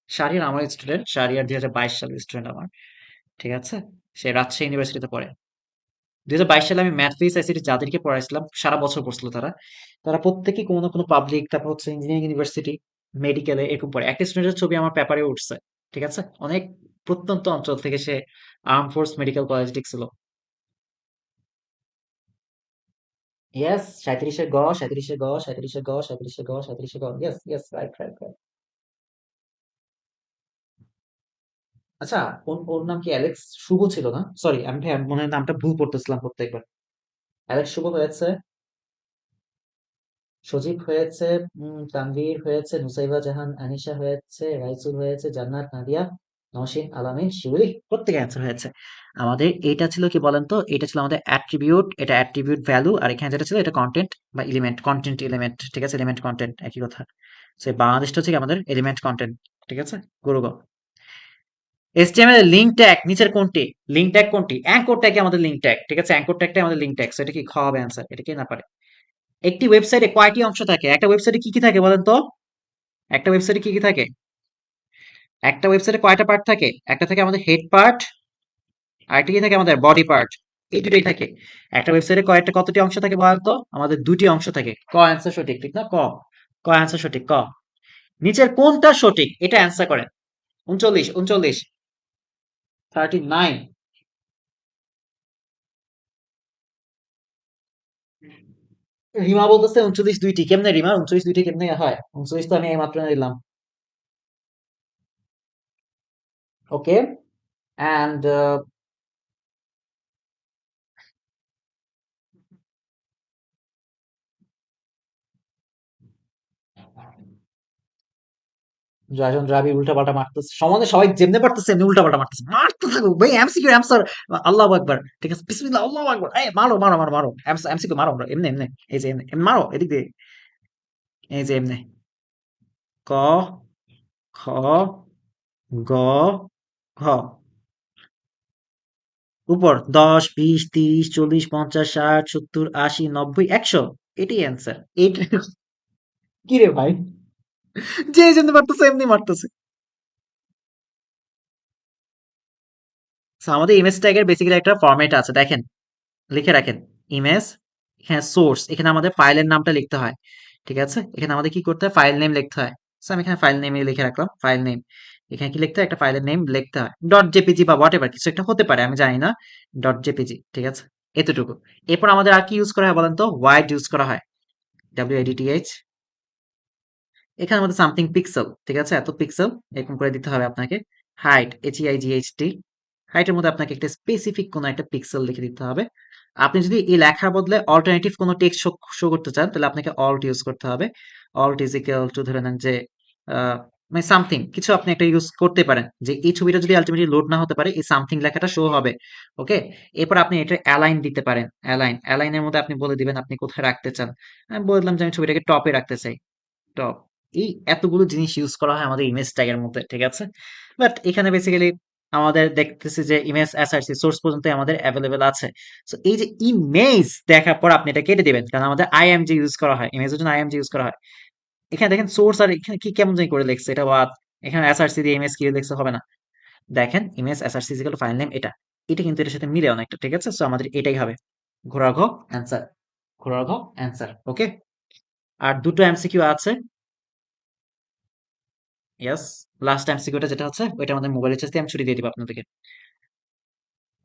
শারিয়ার আমার স্টুডেন্ট, শারিয়ার ২০২২ সালের স্টুডেন্ট আমার। ঠিক আছে? সে রাজশাহী ইউনিভার্সিটিতে পড়ে। ২০২২ সালে আমি ম্যাথ ফিজিক্স আইসিটি যাদেরকে পড়াইছিলাম সারা বছর পড়ছিল তারা। তারা প্রত্যেকেই কোনো না কোনো পাবলিক, তারপর হচ্ছে ইঞ্জিনিয়ারিং ইউনিভার্সিটি, মেডিকেলে এরকম পড়ে। একটা স্টুডেন্টের ছবি আমার পেপারে উঠছে। ঠিক আছে? অনেক প্রত্যন্ত অঞ্চল থেকে সে আর্ম ফোর্স মেডিকেল কলেজ লিখছিল। ইয়েস, ৩৭ গ, ৩৭ গ, ৩৭ গ, ৩৭ গ, ৩৭ গ। Yes, yes, right, right, right. আচ্ছা, ওর নাম কি অ্যালেক্স শুভ ছিল না? সরি, আমি ভাই মনে হয় নামটা ভুল পড়তেছিলাম প্রত্যেকবার। অ্যালেক্স শুভ হয়েছে, সজীব হয়েছে, তানভীর হয়েছে, নুসাইবা জাহান, আনিশা হয়েছে, রাইসুল হয়েছে, জান্নাত, নাদিয়া, নওশিন, আলামিন, শিউলি প্রত্যেকে অ্যান্সার হয়েছে। আমাদের এটা ছিল কি বলেন তো? এটা ছিল আমাদের অ্যাট্রিবিউট, এটা অ্যাট্রিবিউট ভ্যালু, আর এখানে যেটা ছিল এটা কন্টেন্ট বা এলিমেন্ট, কন্টেন্ট এলিমেন্ট। ঠিক আছে? এলিমেন্ট কন্টেন্ট একই কথা। সেই বাংলাদেশটা হচ্ছে কি আমাদের এলিমেন্ট কন্টেন্ট। ঠিক আছে? গুরু গ। HTML এর লিঙ্ক ট্যাগ নিচের কোনটি? লিঙ্ক ট্যাগ কোনটি? অ্যাঙ্কর ট্যাগ আমাদের লিঙ্ক ট্যাগ। ঠিক আছে? অ্যাঙ্কর ট্যাগটাই আমাদের লিঙ্ক ট্যাগ। সো এটা কি খ হবে অ্যান্সার? এটা কি না পারে? একটি ওয়েবসাইটে কয়টি অংশ থাকে? একটা ওয়েবসাইটে কি কি থাকে বলেন তো? একটা ওয়েবসাইটে কি কি থাকে? একটা ওয়েবসাইটে কয়টা পার্ট থাকে? একটা থাকে আমাদের হেড পার্ট, আরেকটা কি থাকে আমাদের বডি পার্ট। এই দুটোই থাকে। একটা ওয়েবসাইটে কতটি অংশ থাকে বলেন তো? আমাদের দুটি অংশ থাকে। ক অ্যান্সার সঠিক, ঠিক না? ক। ক অ্যান্সার সঠিক, ক। নিচের কোনটা সঠিক? এটা অ্যান্সার করেন। ৩৯, ৩৯, ৩৯। রিমা বলতেছে ৩৯ দুইটি। কেমনে রিমা ৩৯ দুইটি কেমনে হয়? ৩৯ তো আমি এইমাত্র নিলাম। ওকে। অ্যান্ড জয়জন রাবি উল্টাপাল্টা মারতেছে সমানে, সবাই যেমনে পারতেছে এমনি উল্টাপাল্টা মারতেছে, মারতে থাকুক ভাই। MCQ answer. আল্লাহু আকবার। ঠিক আছে? বিসমিল্লাহ, আল্লাহু আকবার। এই মারো, মারো, মারো, মারো। এমসিকিউ মারো, মারো। এমনি, এমনি। এই যে এমনি, এমনি মারো এদিক দিয়ে। এই যে এমনি। ক, খ, গ, ঘ। উপর ১০, ২০, ৩০, ৪০, ৫০, ৬০, ৭০, ৮০, ৯০, ১০০। এটাই অ্যান্সার। এইটা কি রে ভাই? যে যেমনি পারতেছে এমনি মারতেছে। So, আমাদের ইমেজ ট্যাগের বেসিক্যালি একটা ফরম্যাট আছে দেখেন, লিখে রাখেন। ইমেজ, এখানে সোর্স, এখানে আমাদের ফাইলের নামটা লিখতে হয়। ঠিক আছে? এখানে আমাদের কি করতে হয়? ফাইল নেম লিখতে হয়। সো আমি এখানে ফাইল নেমে লিখে রাখলাম, ফাইল নেম। এখানে কি লিখতে হয়? একটা ফাইলের নেম লিখতে হয়। ডট জেপিজি বা হোয়াট এভার কিছু একটা হতে পারে, আমি জানি না। Dot JPG. ঠিক আছে? এতটুকু। এরপর আমাদের আর কি ইউজ করা হয় বলেন তো? ওয়াইড ইউজ করা হয়। WIDTH। এখানে আমাদের সামথিং পিক্সেল। ঠিক আছে? এত পিক্সেল এরকম করে দিতে হবে আপনাকে। Height, HEIGHT। হাইটের মধ্যে আপনাকে একটা স্পেসিফিক কোনো একটা পিক্সেল লিখে দিতে হবে। আপনি যদি এই লেখার বদলে অল্টারনেটিভ কোনো টেক্সট শো করতে চান তাহলে আপনাকে অল্ট ইউজ করতে হবে। অল্ট ইজ ইকুয়াল টু ধরে নেন যে মানে সামথিং কিছু আপনি একটা ইউজ করতে পারেন যে এই ছবিটা যদি আলটিমেটলি লোড না হতে পারে এই সামথিং লেখাটা শো হবে। ওকে, এরপর আপনি এটা অ্যালাইন দিতে পারেন। অ্যালাইনের মধ্যে আপনি বলে দিবেন আপনি কোথায় রাখতে চান। আমি বললাম যে আমি ছবিটাকে টপে রাখতে চাই, টপ। এই এতগুলো জিনিস ইউজ করা হয় আমাদের ইমেজ ট্যাগের মধ্যে, ঠিক আছে। বাট এখানে বেসিক্যালি আমাদের দেখতেছি যে ইমেজ এসআরসি সোর্স পর্যন্ত আমাদের অ্যাভেলেবেল আছে। সো এই যে ইমেজ দেখার পর আপনি এটা কেটে দিবেন, কারণ আমাদের আইএমজি ইউজ করা হয়, ইমেজের জন্য আইএমজি ইউজ করা হয়। এখানে দেখেন সোর্স আর এখানে কি কেমন জানি করে লিখছে এটা বাদ। এখানে এসআরসি দিয়ে ইমেজ কি লিখছে হবে না। দেখেন image SRC equal file name এটা, এটা কিন্তু এটার সাথে মিলে অনেকটা, ঠিক আছে। সো আমাদের এটাই হবে ঘোড়ার ঘ অ্যান্সার, ঘোড়ার ঘ অ্যান্সার। ওকে, আর দুটো এমসিকিউ আছে। ইয়েস, লাস্ট এমসিকিউটা যেটা হচ্ছে ওইটা আমাদের মোবাইল রিচার্জ দিয়ে আমি ছুটি দিয়ে দিব আপনাদেরকে।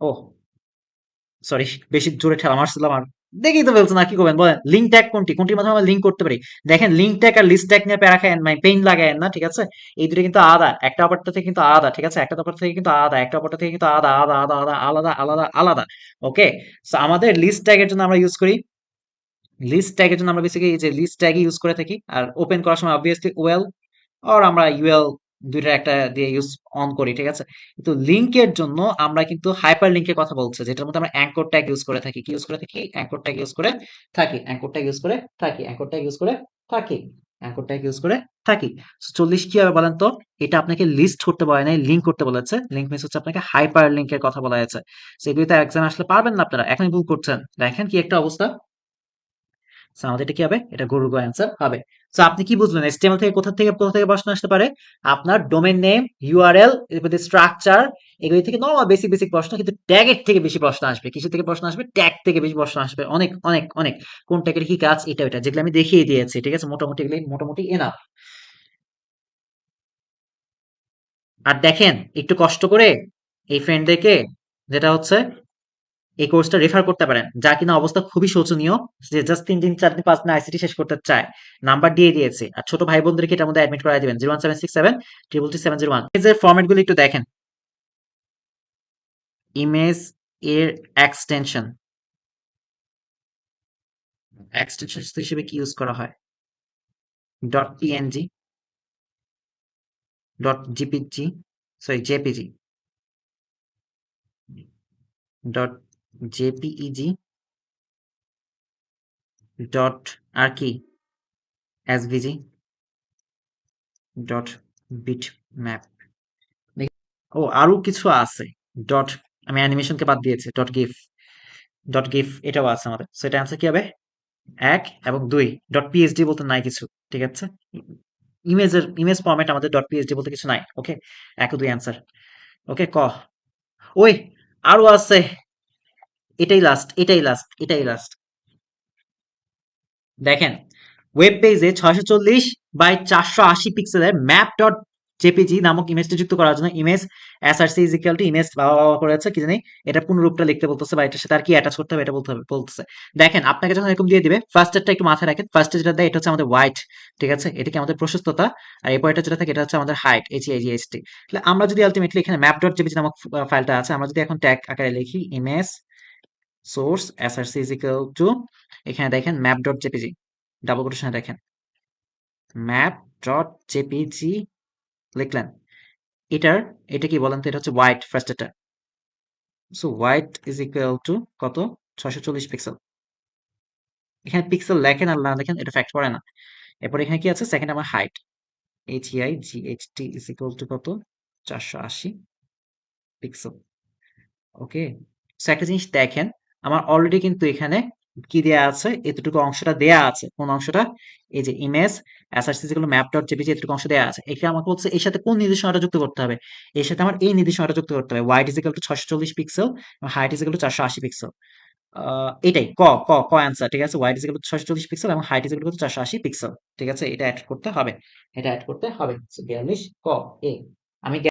ও সরি, বেশি জোরে ঠেলা মারছিলাম আর দেখেই তো বলছো না, কি করবেন বলেন। লিঙ্ক ট্যাগ কোনটি, কোনটির মাধ্যমে আমরা লিঙ্ক করতে পারি। দেখেন লিঙ্ক ট্যাগ আর লিস্ট ট্যাগ নিয়ে প্যারা খায়েন মানে পেইন লাগায়েন না, ঠিক আছে। এই দুটো কিন্তু আলাদা, একটা অপরটা থেকে কিন্তু আলাদা, ঠিক আছে। একটা অপরটা থেকে কিন্তু আলাদা, একটা অপরটা থেকে কিন্তু আলাদা আলাদা আলাদা আলাদা আলাদা আলাদা আলাদা। ওকে, সো আমাদের লিস্ট ট্যাগের জন্য আমরা ইউজ করি, লিস্ট ট্যাগের জন্য আমরা বেসিক্যালি এই যে লিস্ট ট্যাগই ইউজ করে থাকি। আর ওপেন করার সময় অবভিয়াসলি ওয়েল আর আমরা ইউএল দুইটা একটা দিয়ে ইউজ অন করি, ঠিক আছে। কিন্তু লিংকের জন্য আমরা কিন্তু হাইপার লিংকের কথা বলছি, যেটার মধ্যে আমরা অ্যাঙ্কর ট্যাগ ইউজ করে থাকি। কি ইউজ করে থাকি? অ্যাঙ্কর ট্যাগ ইউজ করে থাকি, অ্যাঙ্কর ট্যাগ ইউজ করে থাকি, অ্যাঙ্কর ট্যাগ ইউজ করে থাকি, অ্যাঙ্কর ট্যাগ ইউজ করে থাকি। 40 কি হবে বলেন তো? এটা আপনাকে লিস্ট করতে বলে নাই, লিঙ্ক করতে বলেছে। লিঙ্ক মিনস হচ্ছে আপনাকে হাইপার লিংকের কথা বলা হয়েছে। সেগুলিতে এক্সাম আসলে পারবেন না আপনারা, এখনই ভুল করছেন। দেখেন কি একটা অবস্থা। সো আমাদের এটা কি হবে? এটা গরুর গো অ্যান্সার হবে। সো আপনি কি বুঝলেন HTML থেকে কোথা থেকে প্রশ্ন আসতে পারে? আপনার ডোমেইন নেম, ইউআরএল, এরপর স্ট্রাকচার, এগুলি থেকে নরমাল বেসিক বেসিক প্রশ্ন, কিন্তু ট্যাগের থেকে বেশি প্রশ্ন আসবে। কিসের থেকে প্রশ্ন আসবে? ট্যাগ থেকে বেশি প্রশ্ন আসবে। অনেক অনেক অনেক। কোন ট্যাগের কি কাজ, এটা ওটা যেগুলো আমি দেখিয়ে দিয়েছি, ঠিক আছে। মোটামুটি এগুলি মোটামুটি এনাফ। আর দেখেন একটু কষ্ট করে এই ফ্রেন্ডদেরকে, যেটা হচ্ছে এই কোর্সটা রেফার করতে পারেন, যা কিনা অবস্থা খুবই শোচনীয়, যে জাস্ট 3 দিন 4 দিন 5 দিন আইসিটি শেষ করতে চায়। নাম্বার দিয়ে দিয়েছে। আর ছোট ভাই বোনদেরকে এটার মধ্যে অ্যাডমিট করাই দিবেন 01767 এর ফরম্যাট গুলো একটু দেখেন। ইমেজ এর এক্সটেনশন, এক্সটেনশন হিসেবে কি ইউজ করা হয়? Dot PNG, dot GPG, sorry JPG, dot JPEG, dot আর কি এসভিজি, ডট বিট ম্যাপ। ও আরো কিছু আছে, ডট, আমি অ্যানিমেশনকে বাদ দিয়েছি, ডট গিফ, ডট গিফ এটাও আছে আমাদের। সো এটা আনসার কি হবে? 1 এবং 2। ডট পিএইচডি বলতে নাই কিছু, ঠিক আছে। ইমেজ ফরম্যাট আমাদের ডট পিএইচডি বলতে কিছু নাই। ওকে, 1 ও 2 আনসার। ওকে, ক। ওই আরো আছে, এটাই লাস্ট, এটাই লাস্ট, এটাই লাস্ট। দেখেন ওয়েব পেজে 640 বাই 480 পিক্সেলের ম্যাপ ডট জেপিজি নামক ইমেজটি যুক্ত করার জন্য image SRC is equal two image বাবা বাবা করেছে কি জানি, এটা পুনরূপটা লিখতে বলতেছে বা এটার সাথে আর কি অ্যাটাচ করতে হবে এটা বলতে হবে বলতেছে। দেখেন আপনাকে যখন এরকম দিয়ে দিবে, ফার্স্টেরটা একটু মাথায় রাখেন। ফার্স্টে যেটা দেয় এটা হচ্ছে আমাদের ওয়াইড, ঠিক আছে। এটা কি আমাদের প্রশস্ততা, আর এরপর এটা যেটা থাকে এটা হচ্ছে আমাদের হাইট, এইচটি। তাহলে আমরা যদি আলটিমেটলি এখানে ম্যাপ ডট জেপিজি নামক ফাইলটা আছে, আমরা যদি এখন ট্যাগ আকারে লিখি image source SRC is equal two, এখানে দেখেন ম্যাপ ডট জেপিজি, ডাবল কোটেশনে দেখেন ম্যাপ ডট জেপিজি লিখলেন। এটার, এটা কি বলেন তো? এটা হচ্ছে হোয়াইট ফার্স্ট এটা। So white is equal two কত? 640 পিক্সেল। এখানে পিক্সেল লেখেন আর না লেখেন এটা ফ্যাক্ট পড়ে না। এরপর এখানে কি আছে? সেকেন্ড আমার height, HEIGHT is equal two কত? 480 পিক্সেল। ওকে, সো একটা জিনিস দেখেন, আমার অলরেডি কিন্তু এখানে কি দেয়া আছে? এতটুকু অংশটা দেয়া আছে। কোন অংশটা? এই যে ইমেজ এসআরসি যেগুলো ম্যাপ ডট জেপিজি, এতটুকু অংশ দেয়া আছে। এখানে আমাকে বলছে এর সাথে কোন নির্দেশনাটা যুক্ত করতে হবে। এর সাথে আমার এই নির্দেশনাটা যুক্ত করতে হবে, wide is equal to 640 pixel এবং height is equal to 480 pixel. এটাই ক ক ক অ্যান্সার, ঠিক আছে। Wide is equal to 640 pixel এবং height is equal to 480 pixel, ঠিক আছে। এটা অ্যাড করতে হবে, এটা অ্যাড করতে হবে। 42 ক এ। আমি